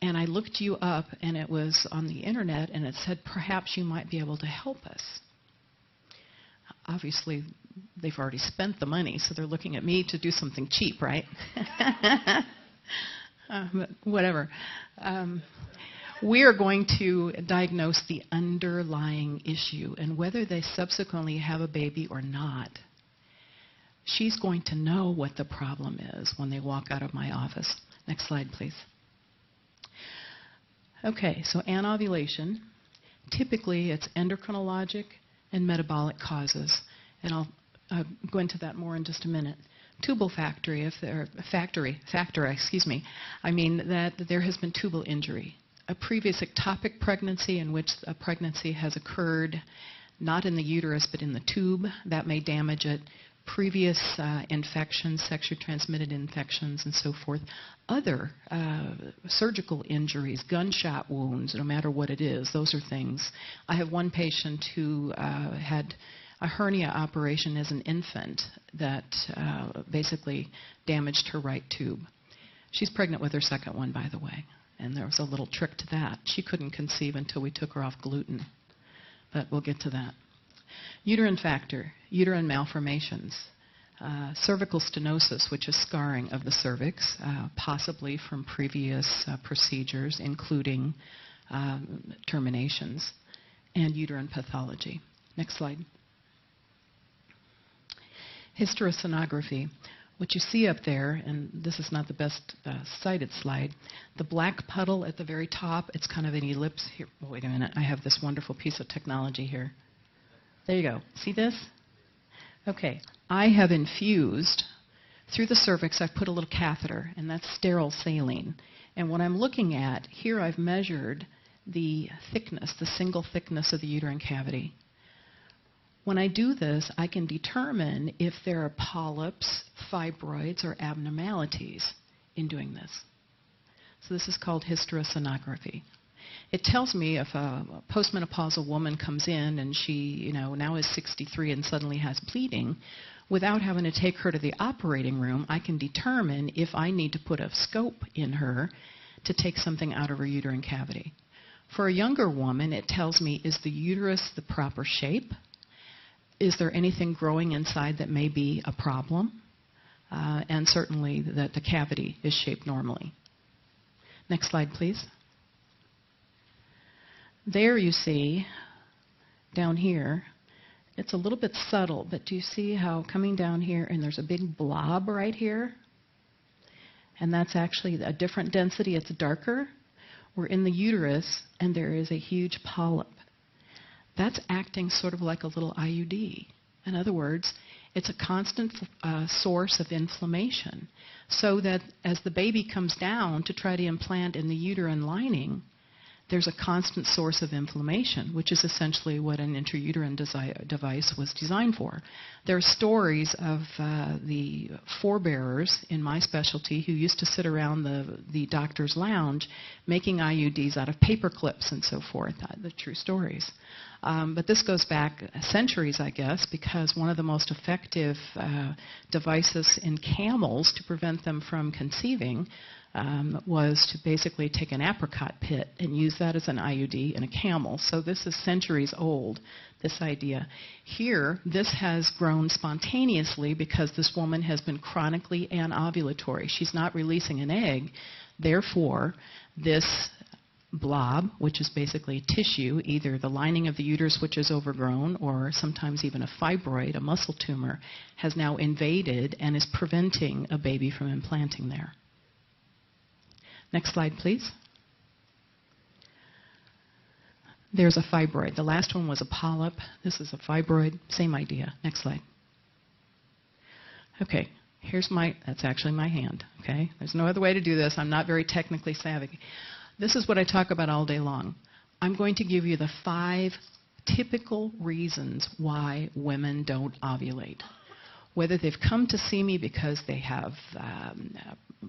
And I looked you up and it was on the internet and it said perhaps you might be able to help us. Obviously, they've already spent the money, so they're looking at me to do something cheap, right? But whatever. We are going to diagnose the underlying issue, and whether they subsequently have a baby or not, she's going to know what the problem is when they walk out of my office. Next slide, please. Okay, so anovulation. Typically, it's endocrinologic and metabolic causes, and I'll go into that more in just a minute. Tubal factor, I mean that there has been tubal injury. A previous ectopic pregnancy in which a pregnancy has occurred not in the uterus but in the tube, that may damage it. Previous infections, sexually transmitted infections and so forth. Other surgical injuries, gunshot wounds, no matter what it is, those are things. I have one patient who had a hernia operation as an infant that basically damaged her right tube. She's pregnant with her second one, by the way. And there was a little trick to that. She couldn't conceive until we took her off gluten. But we'll get to that. Uterine factor, uterine malformations, cervical stenosis, which is scarring of the cervix, possibly from previous procedures, including terminations, and uterine pathology. Next slide. Hysterosonography. What you see up there, and this is not the best cited slide, the black puddle at the very top, it's kind of an ellipse. Here, wait a minute, I have this wonderful piece of technology here. There you go. See this? Okay. I have infused through the cervix, I've put a little catheter, and that's sterile saline. And what I'm looking at, here I've measured the thickness, the single thickness of the uterine cavity. When I do this, I can determine if there are polyps, fibroids, or abnormalities in doing this. So this is called hysterosonography. It tells me if a postmenopausal woman comes in and she, now is 63 and suddenly has bleeding, without having to take her to the operating room, I can determine if I need to put a scope in her to take something out of her uterine cavity. For a younger woman, it tells me, is the uterus the proper shape? Is there anything growing inside that may be a problem? And certainly that the cavity is shaped normally. Next slide, please. There you see, down here, it's a little bit subtle, but do you see how coming down here and there's a big blob right here? and that's actually a different density. It's darker. We're in the uterus, and there is a huge polyp. That's acting sort of like a little IUD. In other words, it's a constant source of inflammation, so that as the baby comes down to try to implant in the uterine lining, there's a constant source of inflammation, which is essentially what an intrauterine device was designed for. There are stories of the forebearers in my specialty who used to sit around the doctor's lounge making IUDs out of paper clips and so forth. The true stories. But this goes back centuries, I guess, because one of the most effective devices in camels to prevent them from conceiving was to basically take an apricot pit and use that as an IUD in a camel. So this is centuries old, this idea. Here, this has grown spontaneously because this woman has been chronically anovulatory. She's not releasing an egg. Therefore, this blob, which is basically tissue, either the lining of the uterus which is overgrown or sometimes even a fibroid, a muscle tumor, has now invaded and is preventing a baby from implanting there. Next slide, please. There's a fibroid. The last one was a polyp. This is a fibroid. Same idea. Next slide. Okay, that's actually my hand, okay? There's no other way to do this. I'm not very technically savvy. This is what I talk about all day long. I'm going to give you the 5 typical reasons why women don't ovulate. Whether they've come to see me because they have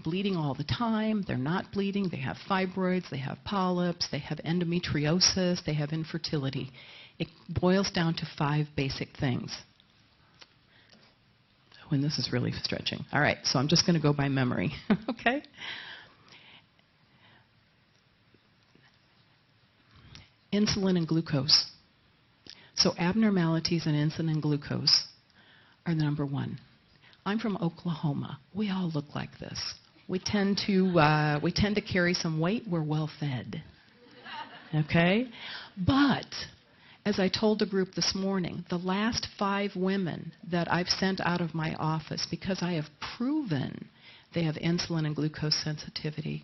bleeding all the time, they're not bleeding, they have fibroids, they have polyps, they have endometriosis, they have infertility. It boils down to 5 basic things. When this is really stretching. All right, so I'm just going to go by memory, okay? Insulin and glucose. So abnormalities in insulin and glucose are the number 1. I'm from Oklahoma. We all look like this. We tend to carry some weight. We're well fed. Okay? But as I told a group this morning, the last 5 women that I've sent out of my office because I have proven they have insulin and glucose sensitivity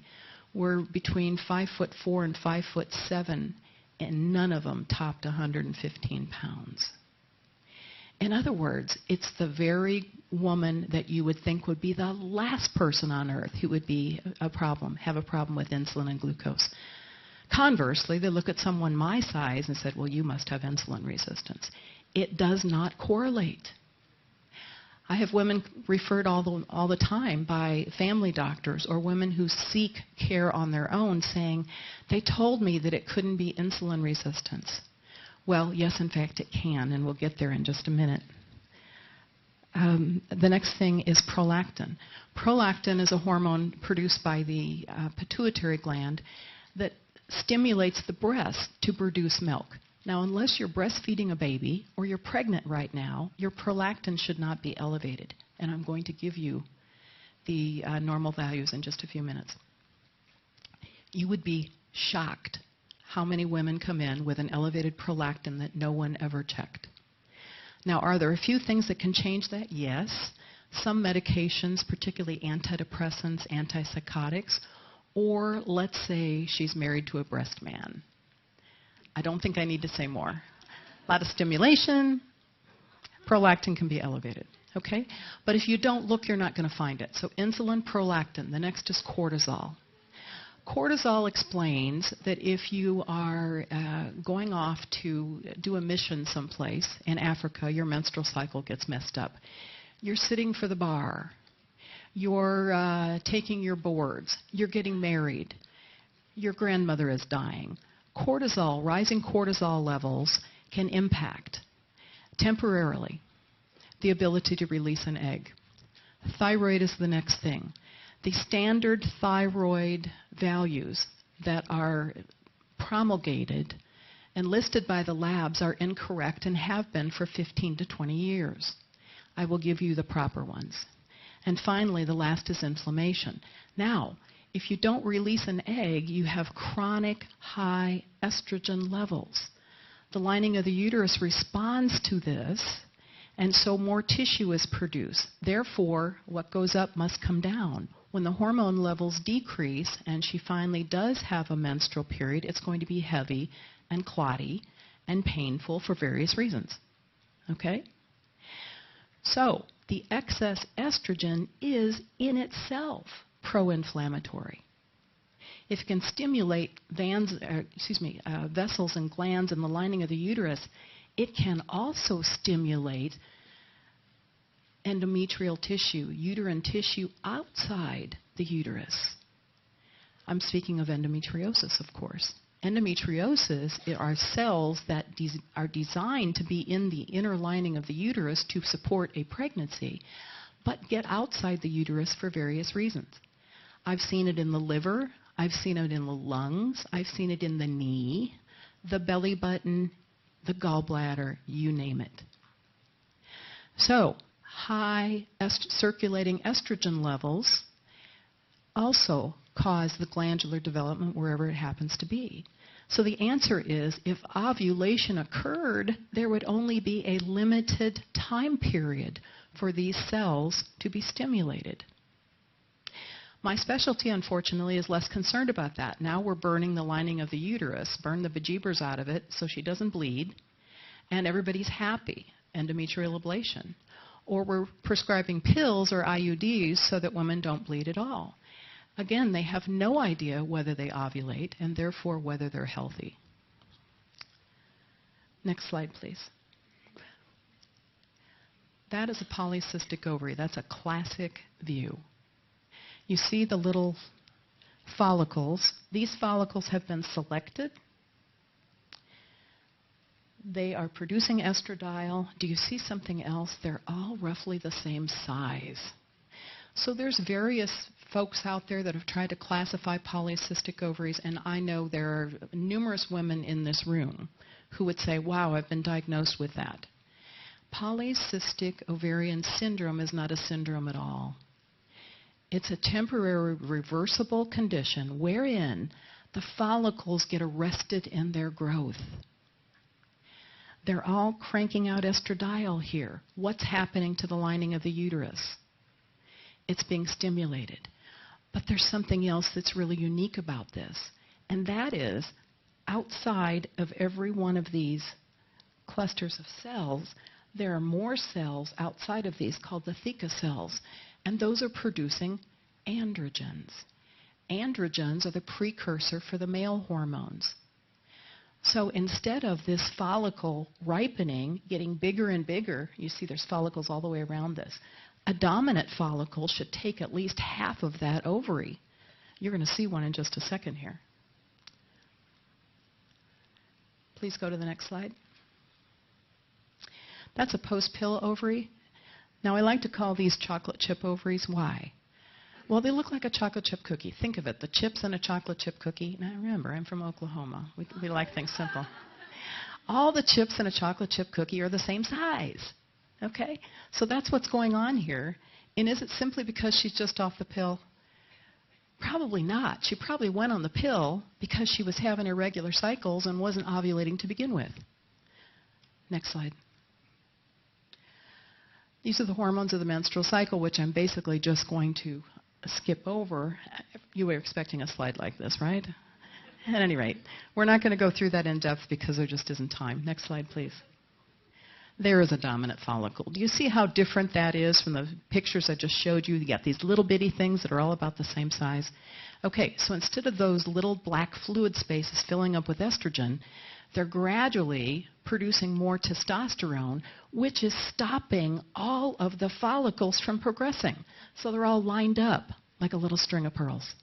were between 5'4" and 5'7", and none of them topped 115 pounds. In other words, it's the very woman that you would think would be the last person on earth who would be have a problem with insulin and glucose. Conversely, they look at someone my size and said, well, you must have insulin resistance. It does not correlate. I have women referred all the time by family doctors or women who seek care on their own saying, they told me that it couldn't be insulin resistance. Well, yes, in fact, it can, and we'll get there in just a minute. The next thing is prolactin. Prolactin is a hormone produced by the pituitary gland that stimulates the breast to produce milk. Now, unless you're breastfeeding a baby or you're pregnant right now, your prolactin should not be elevated. And I'm going to give you the normal values in just a few minutes. You would be shocked how many women come in with an elevated prolactin that no one ever checked. Now, are there a few things that can change that? Yes. Some medications, particularly antidepressants, antipsychotics, or let's say she's married to a breast man. I don't think I need to say more. A lot of stimulation, prolactin can be elevated, okay? But if you don't look, you're not going to find it. So insulin, prolactin. The next is cortisol. Cortisol explains that if you are going off to do a mission someplace in Africa, your menstrual cycle gets messed up. You're sitting for the bar. You're taking your boards. You're getting married. Your grandmother is dying. Cortisol, rising cortisol levels can impact temporarily the ability to release an egg. Thyroid is the next thing. The standard thyroid values that are promulgated and listed by the labs are incorrect and have been for 15 to 20 years. I will give you the proper ones. And finally, the last is inflammation. Now, if you don't release an egg, you have chronic high estrogen levels. The lining of the uterus responds to this, and so more tissue is produced. Therefore, what goes up must come down. When the hormone levels decrease and she finally does have a menstrual period, it's going to be heavy and clotty and painful for various reasons. Okay? So, the excess estrogen is in itself pro-inflammatory. If it can stimulate vessels and glands in the lining of the uterus, it can also stimulate endometrial tissue, uterine tissue outside the uterus. I'm speaking of endometriosis, of course. Endometriosis are cells that are designed to be in the inner lining of the uterus to support a pregnancy, but get outside the uterus for various reasons. I've seen it in the liver, I've seen it in the lungs, I've seen it in the knee, the belly button, the gallbladder, you name it. So, high circulating estrogen levels also cause the glandular development wherever it happens to be. So the answer is, if ovulation occurred, there would only be a limited time period for these cells to be stimulated. My specialty, unfortunately, is less concerned about that. Now we're burning the lining of the uterus, burn the bejeebers out of it so she doesn't bleed, and everybody's happy, endometrial ablation. Or we're prescribing pills or IUDs so that women don't bleed at all. Again, they have no idea whether they ovulate and therefore whether they're healthy. Next slide, please. That is a polycystic ovary. That's a classic view. You see the little follicles. These follicles have been selected. They are producing estradiol. Do you see something else? They're all roughly the same size. So there's various folks out there that have tried to classify polycystic ovaries, and I know there are numerous women in this room who would say, wow, I've been diagnosed with that. Polycystic ovarian syndrome is not a syndrome at all. It's a temporary reversible condition wherein the follicles get arrested in their growth. They're all cranking out estradiol here. What's happening to the lining of the uterus? It's being stimulated. But there's something else that's really unique about this, and that is outside of every one of these clusters of cells, there are more cells outside of these called the theca cells, and those are producing androgens. Androgens are the precursor for the male hormones. So instead of this follicle ripening, getting bigger and bigger, you see there's follicles all the way around this, a dominant follicle should take at least half of that ovary. You're going to see one in just a second here. Please go to the next slide. That's a post-pill ovary. Now I like to call these chocolate chip ovaries. Why? Well, they look like a chocolate chip cookie. Think of it, the chips in a chocolate chip cookie. Now remember, I'm from Oklahoma. We like things simple. All the chips in a chocolate chip cookie are the same size. Okay? So that's what's going on here. And is it simply because she's just off the pill? Probably not. She probably went on the pill because she was having irregular cycles and wasn't ovulating to begin with. Next slide. These are the hormones of the menstrual cycle, which I'm basically just going to skip over. You were expecting a slide like this, right? At any rate, we're not going to go through that in depth because there just isn't time. Next slide, please. There is a dominant follicle. Do you see how different that is from the pictures I just showed you? You got these little bitty things that are all about the same size. Okay, so instead of those little black fluid spaces filling up with estrogen, they're gradually producing more testosterone, which is stopping all of the follicles from progressing. So they're all lined up like a little string of pearls.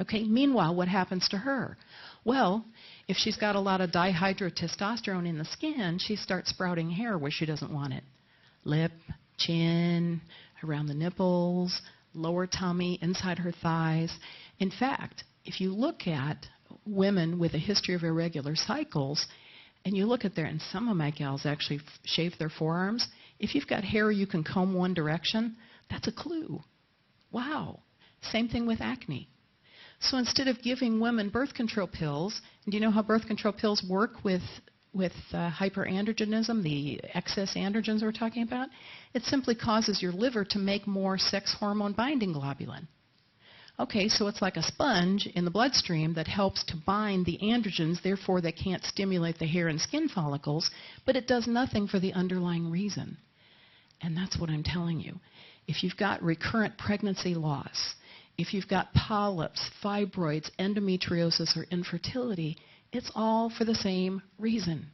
Okay, meanwhile, what happens to her? Well, if she's got a lot of dihydrotestosterone in the skin, she starts sprouting hair where she doesn't want it. Lip, chin, around the nipples, lower tummy, inside her thighs. In fact, if you look at women with a history of irregular cycles, and you look at their, and some of my gals actually shave their forearms, if you've got hair you can comb one direction, that's a clue. Wow. Same thing with acne. So instead of giving women birth control pills, and do you know how birth control pills work with hyperandrogenism, the excess androgens we're talking about? It simply causes your liver to make more sex hormone binding globulin. Okay, so it's like a sponge in the bloodstream that helps to bind the androgens, therefore they can't stimulate the hair and skin follicles, but it does nothing for the underlying reason. And that's what I'm telling you. If you've got recurrent pregnancy loss, if you've got polyps, fibroids, endometriosis, or infertility, it's all for the same reason.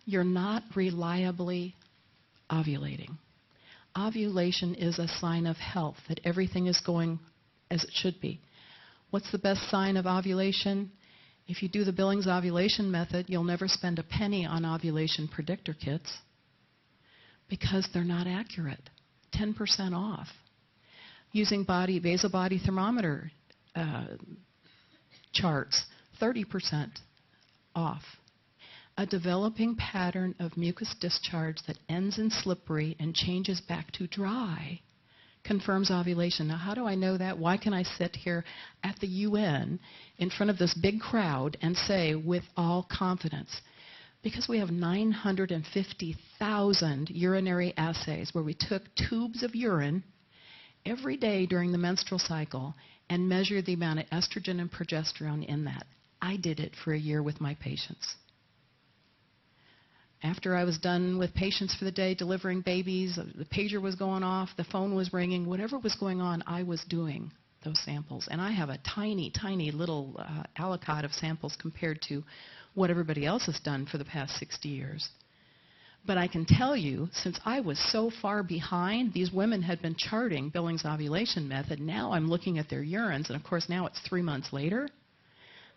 You're not reliably ovulating. Ovulation is a sign of health, that everything is going as it should be. What's the best sign of ovulation? If you do the Billings Ovulation Method, you'll never spend a penny on ovulation predictor kits because they're not accurate. 10% off. Using basal body thermometer charts, 30% off. A developing pattern of mucus discharge that ends in slippery and changes back to dry confirms ovulation. Now, how do I know that? Why can I sit here at the UN in front of this big crowd and say with all confidence? Because we have 950,000 urinary assays where we took tubes of urine every day during the menstrual cycle and measured the amount of estrogen and progesterone in that. I did it for a year with my patients. After I was done with patients for the day, delivering babies, the pager was going off, the phone was ringing, whatever was going on, I was doing those samples. And I have a tiny, tiny little aliquot of samples compared to what everybody else has done for the past 60 years. But I can tell you, since I was so far behind, these women had been charting Billings Ovulation Method. Now I'm looking at their urines, and of course now it's 3 months later.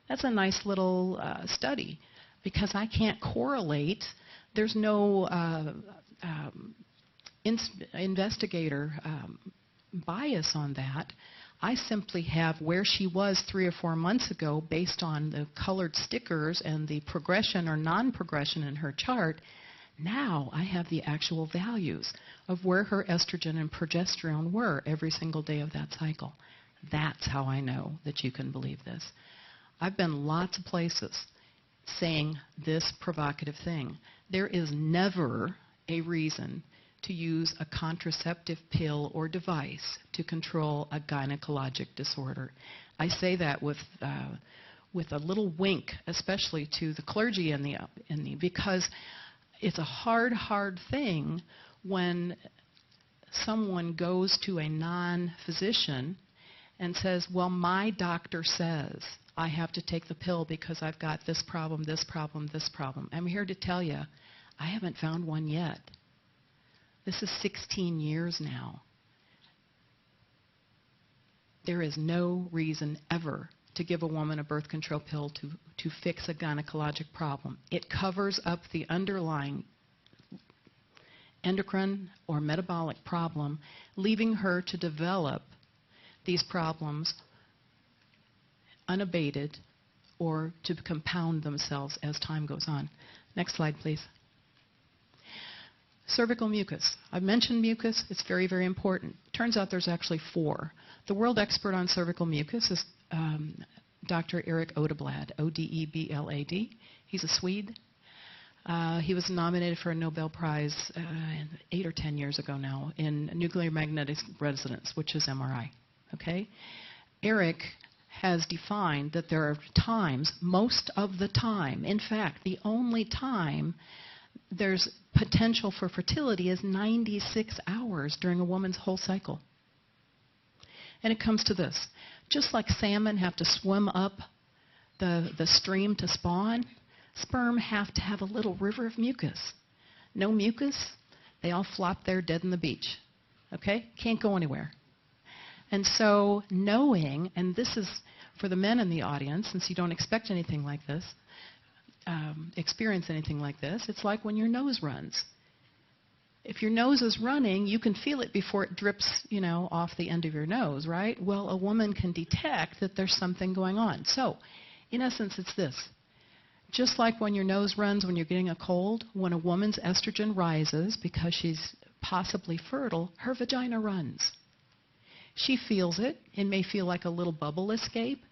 That's a nice little study, because I can't correlate. There's no investigator bias on that. I simply have where she was 3 or 4 months ago based on the colored stickers and the progression or non-progression in her chart. Now I have the actual values of where her estrogen and progesterone were every single day of that cycle. That's how I know that you can believe this. I've been lots of places saying this provocative thing. There is never a reason to use a contraceptive pill or device to control a gynecologic disorder. I say that with a little wink, especially to the clergy because it's a hard thing when someone goes to a non-physician and says, well, my doctor says I have to take the pill because I've got this problem, this problem, this problem. I'm here to tell you, I haven't found one yet. This is 16 years now. There is no reason ever to give a woman a birth control pill to fix a gynecologic problem. It covers up the underlying endocrine or metabolic problem, leaving her to develop these problems unabated or to compound themselves as time goes on. Next slide, please. Cervical mucus. I've mentioned mucus. It's very, very important. Turns out there's actually 4. The world expert on cervical mucus is Dr. Erik Odeblad, O-D-E-B-L-A-D. He's a Swede. He was nominated for a Nobel Prize 8 or 10 years ago now in nuclear magnetic resonance, which is MRI. Okay? Erik has defined that there are times, most of the time, in fact, the only time there's potential for fertility is 96 hours during a woman's whole cycle. And it comes to this. Just like salmon have to swim up the stream to spawn, sperm have to have a little river of mucus. No mucus, they all flop there dead on the beach. Okay? Can't go anywhere. And so knowing, and this is for the men in the audience, since you don't expect anything like this, experience anything like this, it's like when your nose runs. If your nose is running, you can feel it before it drips, off the end of your nose, right? Well, a woman can detect that there's something going on. So, in essence, it's this. Just like when your nose runs when you're getting a cold, when a woman's estrogen rises because she's possibly fertile, her vagina runs. She feels it. It may feel like a little bubble escape.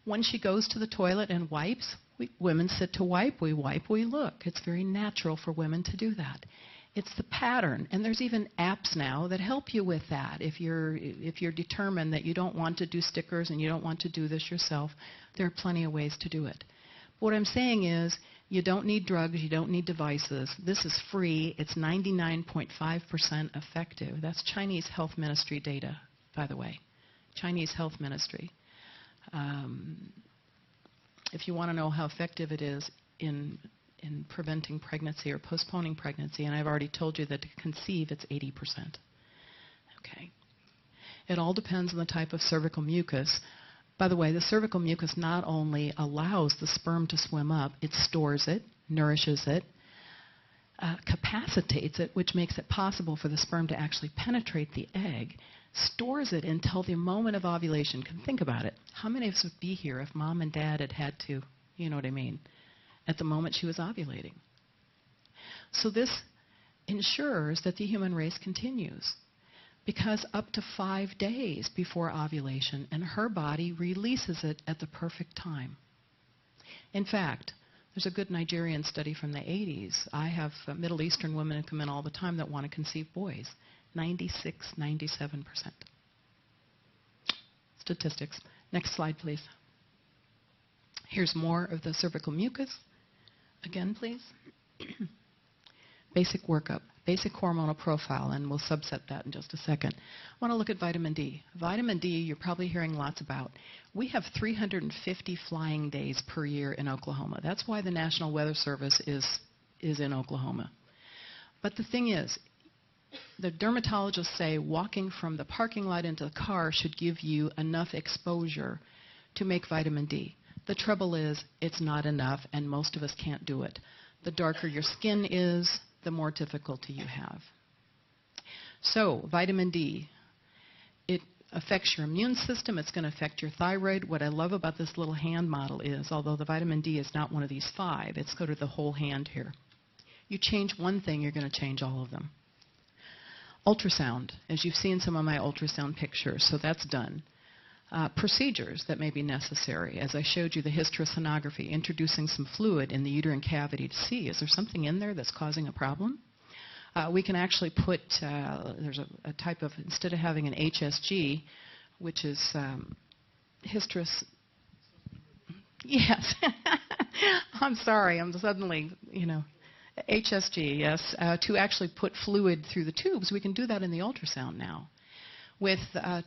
When she goes to the toilet and wipes, women sit to wipe, we look. It's very natural for women to do that. It's the pattern, and there's even apps now that help you with that. If you're determined that you don't want to do stickers and you don't want to do this yourself, there are plenty of ways to do it. What I'm saying is, you don't need drugs, you don't need devices. This is free. It's 99.5% effective. That's Chinese Health Ministry data, by the way. Chinese Health Ministry. If you want to know how effective it is in preventing pregnancy or postponing pregnancy, and I've already told you that to conceive, it's 80%. Okay. It all depends on the type of cervical mucus. By the way, the cervical mucus not only allows the sperm to swim up, it stores it, nourishes it, capacitates it, which makes it possible for the sperm to actually penetrate the egg, stores it until the moment of ovulation. Think about it. How many of us would be here if mom and dad had to, you know what I mean, at the moment she was ovulating? So this ensures that the human race continues, because up to 5 days before ovulation, and her body releases it at the perfect time. In fact, there's a good Nigerian study from the 80s. I have Middle Eastern women who come in all the time that want to conceive boys. 96, 97%. Statistics. Next slide, please. Here's more of the cervical mucus. Again, please. Basic workup, basic hormonal profile, and we'll subset that in just a second. I want to look at vitamin D. Vitamin D, you're probably hearing lots about. We have 350 flying days per year in Oklahoma. That's why the National Weather Service is in Oklahoma. But the thing is, the dermatologists say walking from the parking lot into the car should give you enough exposure to make vitamin D. The trouble is, it's not enough, and most of us can't do it. The darker your skin is, the more difficulty you have. So, vitamin D, it affects your immune system. It's going to affect your thyroid. What I love about this little hand model is, although the vitamin D is not one of these 5, it's go to the whole hand here. You change one thing, you're going to change all of them. Ultrasound, as you've seen some of my ultrasound pictures, so that's done. Procedures that may be necessary, as I showed you the hysterosonography, introducing some fluid in the uterine cavity to see, is there something in there that's causing a problem? We can actually put, there's a type of, instead of having an HSG, which is yes, I'm sorry, I'm suddenly, HSG, yes, to actually put fluid through the tubes. We can do that in the ultrasound now with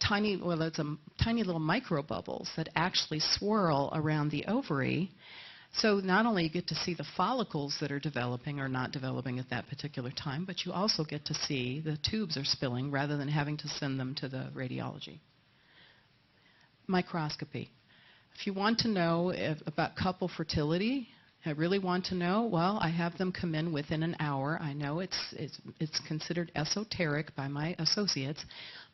tiny little micro bubbles that actually swirl around the ovary. So not only you get to see the follicles that are developing or not developing at that particular time, but you also get to see the tubes are spilling rather than having to send them to the radiology. Microscopy. If you want to know about couple fertility, I really want to know, well, I have them come in within an hour. I know it's considered esoteric by my associates,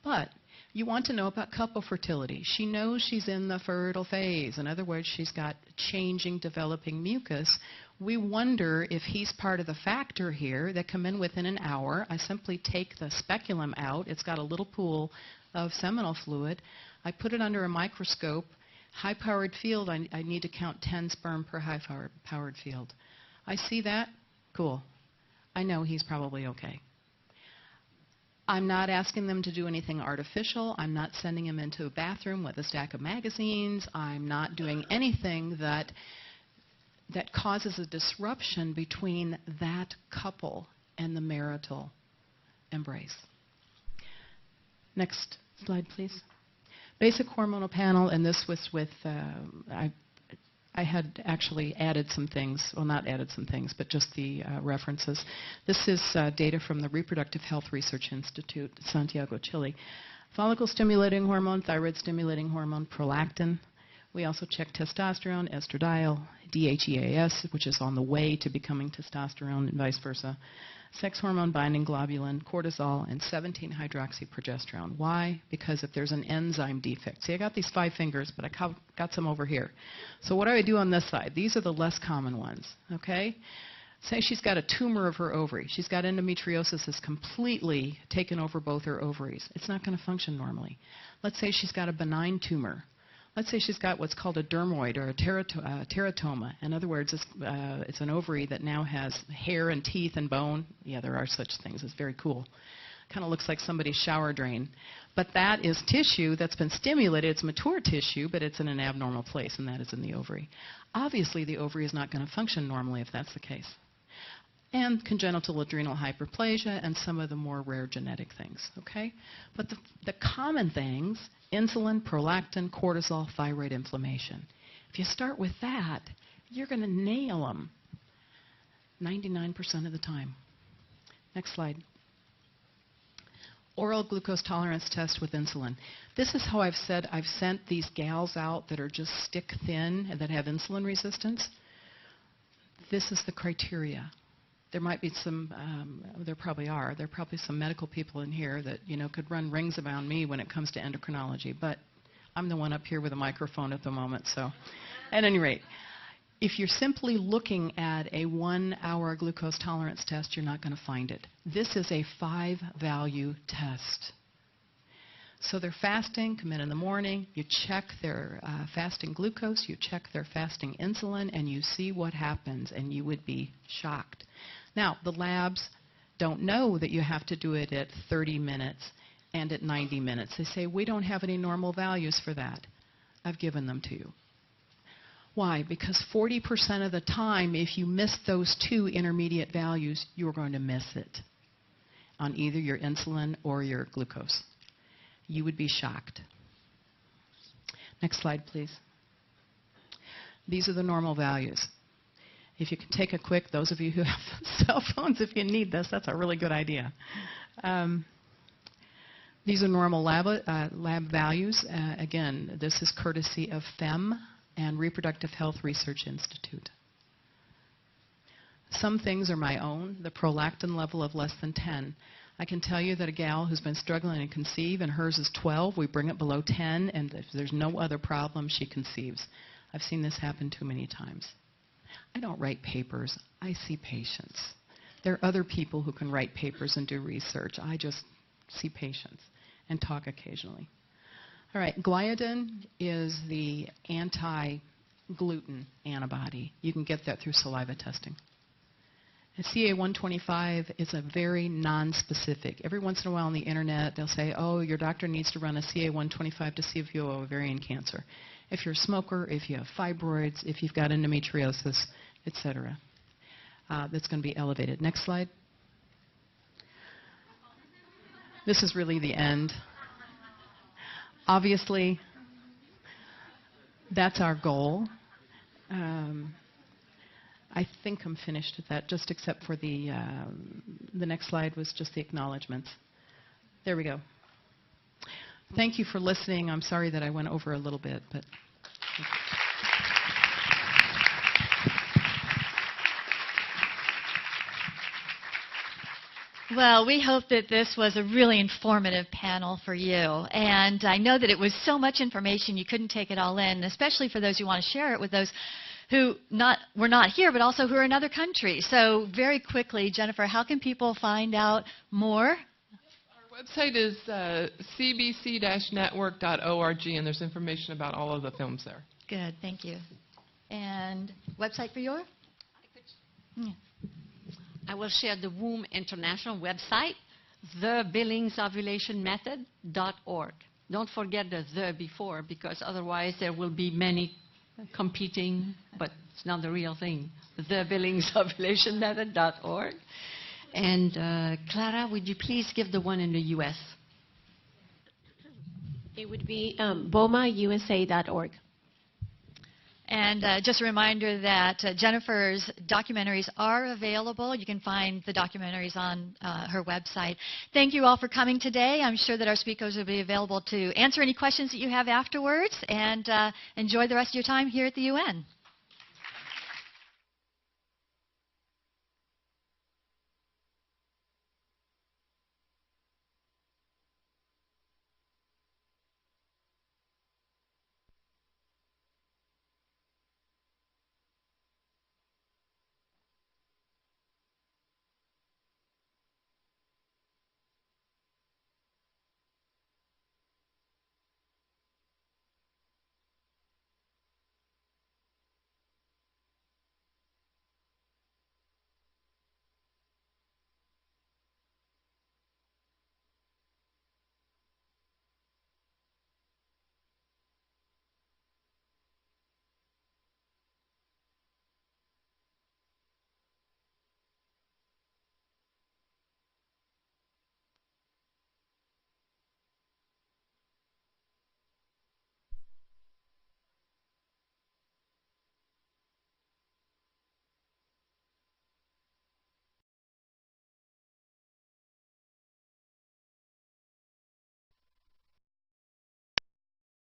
but you want to know about couple fertility. She knows she's in the fertile phase. In other words, she's got changing, developing mucus. We wonder if he's part of the factor here that come in within an hour. I simply take the speculum out. It's got a little pool of seminal fluid. I put it under a microscope. High-powered field, I need to count 10 sperm per high-powered field. I see that? Cool. I know he's probably okay. I'm not asking them to do anything artificial. I'm not sending him into a bathroom with a stack of magazines. I'm not doing anything that causes a disruption between that couple and the marital embrace. Next slide, please. Basic hormonal panel, and this was with, I had actually added some things, well, not added some things, but just the references. This is data from the Reproductive Health Research Institute, Santiago, Chile. Follicle-stimulating hormone, thyroid-stimulating hormone, prolactin. We also check testosterone, estradiol, DHEAS, which is on the way to becoming testosterone, and vice versa. Sex hormone binding globulin, cortisol, and 17-hydroxyprogesterone. Why? Because if there's an enzyme defect. See, I got these 5 fingers, but I got some over here. So what do I do on this side? These are the less common ones, okay? Say she's got a tumor of her ovary. She's got endometriosis that's completely taken over both her ovaries. It's not going to function normally. Let's say she's got a benign tumor. let's say she's got what's called a dermoid or a teratoma. In other words, it's an ovary that now has hair and teeth and bone. Yeah, there are such things. It's very cool. Kind of looks like somebody's shower drain. But that is tissue that's been stimulated. It's mature tissue, but it's in an abnormal place, and that is in the ovary. Obviously, the ovary is not going to function normally if that's the case. And congenital adrenal hyperplasia and some of the more rare genetic things, okay? But the common things, insulin, prolactin, cortisol, thyroid inflammation. If you start with that, you're going to nail them 99% of the time. Next slide. Oral glucose tolerance test with insulin. This is how I've said I've sent these gals out that are just stick thin and that have insulin resistance. This is the criteria. There might be some, there probably some medical people in here that, could run rings around me when it comes to endocrinology, but I'm the one up here with a microphone at the moment, so at any rate, if you're simply looking at a 1-hour glucose tolerance test, you're not going to find it. This is a 5-value test. So they're fasting, come in the morning, you check their fasting glucose, you check their fasting insulin, and you see what happens, and you would be shocked. Now, the labs don't know that you have to do it at 30 minutes and at 90 minutes. They say, we don't have any normal values for that. I've given them to you. Why? Because 40% of the time, if you miss those 2 intermediate values, you're going to miss it on either your insulin or your glucose. You would be shocked. Next slide, please. These are the normal values. If you can take a quick, those of you who have cell phones, if you need this, that's a really good idea. These are normal lab values. Again, this is courtesy of FEM and Reproductive Health Research Institute. Some things are my own. The prolactin level of less than 10. I can tell you that a gal who's been struggling to conceive, and hers is 12, we bring it below 10, and if there's no other problem, she conceives. I've seen this happen too many times. I don't write papers. I see patients. There are other people who can write papers and do research. I just see patients and talk occasionally. All right, gliadin is the anti-gluten antibody. You can get that through saliva testing. And CA-125 is a very non-specific. Every once in a while on the internet, they'll say, oh, your doctor needs to run a CA-125 to see if you have ovarian cancer. If you're a smoker, if you have fibroids, if you've got endometriosis, etc. That's going to be elevated. Next slide. This is really the end. Obviously, that's our goal. I think I'm finished with that, just except for the next slide was just the acknowledgments. There we go. Thank you for listening. I'm sorry that I went over a little bit, but. Well, we hope that this was a really informative panel for you. And I know that it was so much information you couldn't take it all in, especially for those who want to share it with those who were not here, but also who are in other countries. So very quickly, Jennifer, how can people find out more? Our website is cbc-network.org, and there's information about all of the films there. Good, thank you. And website for your? Yeah. I will share the WOMB International website, thebillingsoVulationMethod.org. Don't forget the before, because otherwise there will be many competing, but it's not the real thing. ThebillingsoVulationMethod.org. And Clara, would you please give the one in the U.S.? It would be BOMAUSA.org. And just a reminder that Jennifer's documentaries are available. You can find the documentaries on her website. Thank you all for coming today. I'm sure that our speakers will be available to answer any questions that you have afterwards. And enjoy the rest of your time here at the UN.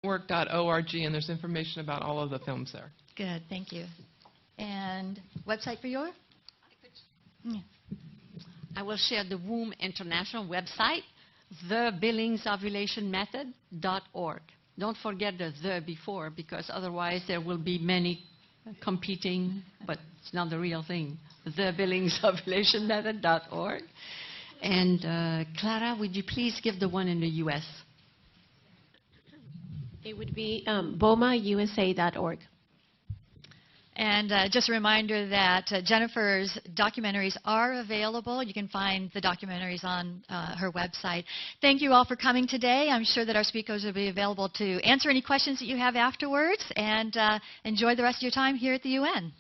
work.org, and there's information about all of the films there. Good, thank you. And website for your? Yeah. I will share the WOMB International website, thebillingsoVulationMethod.org. Don't forget the before, because otherwise there will be many competing, but it's not the real thing. ThebillingsoVulationMethod.org. And Clara, would you please give the one in the U.S.? It would be BOMAUSA.org. And just a reminder that Jennifer's documentaries are available. You can find the documentaries on her website. Thank you all for coming today. I'm sure that our speakers will be available to answer any questions that you have afterwards. And enjoy the rest of your time here at the UN.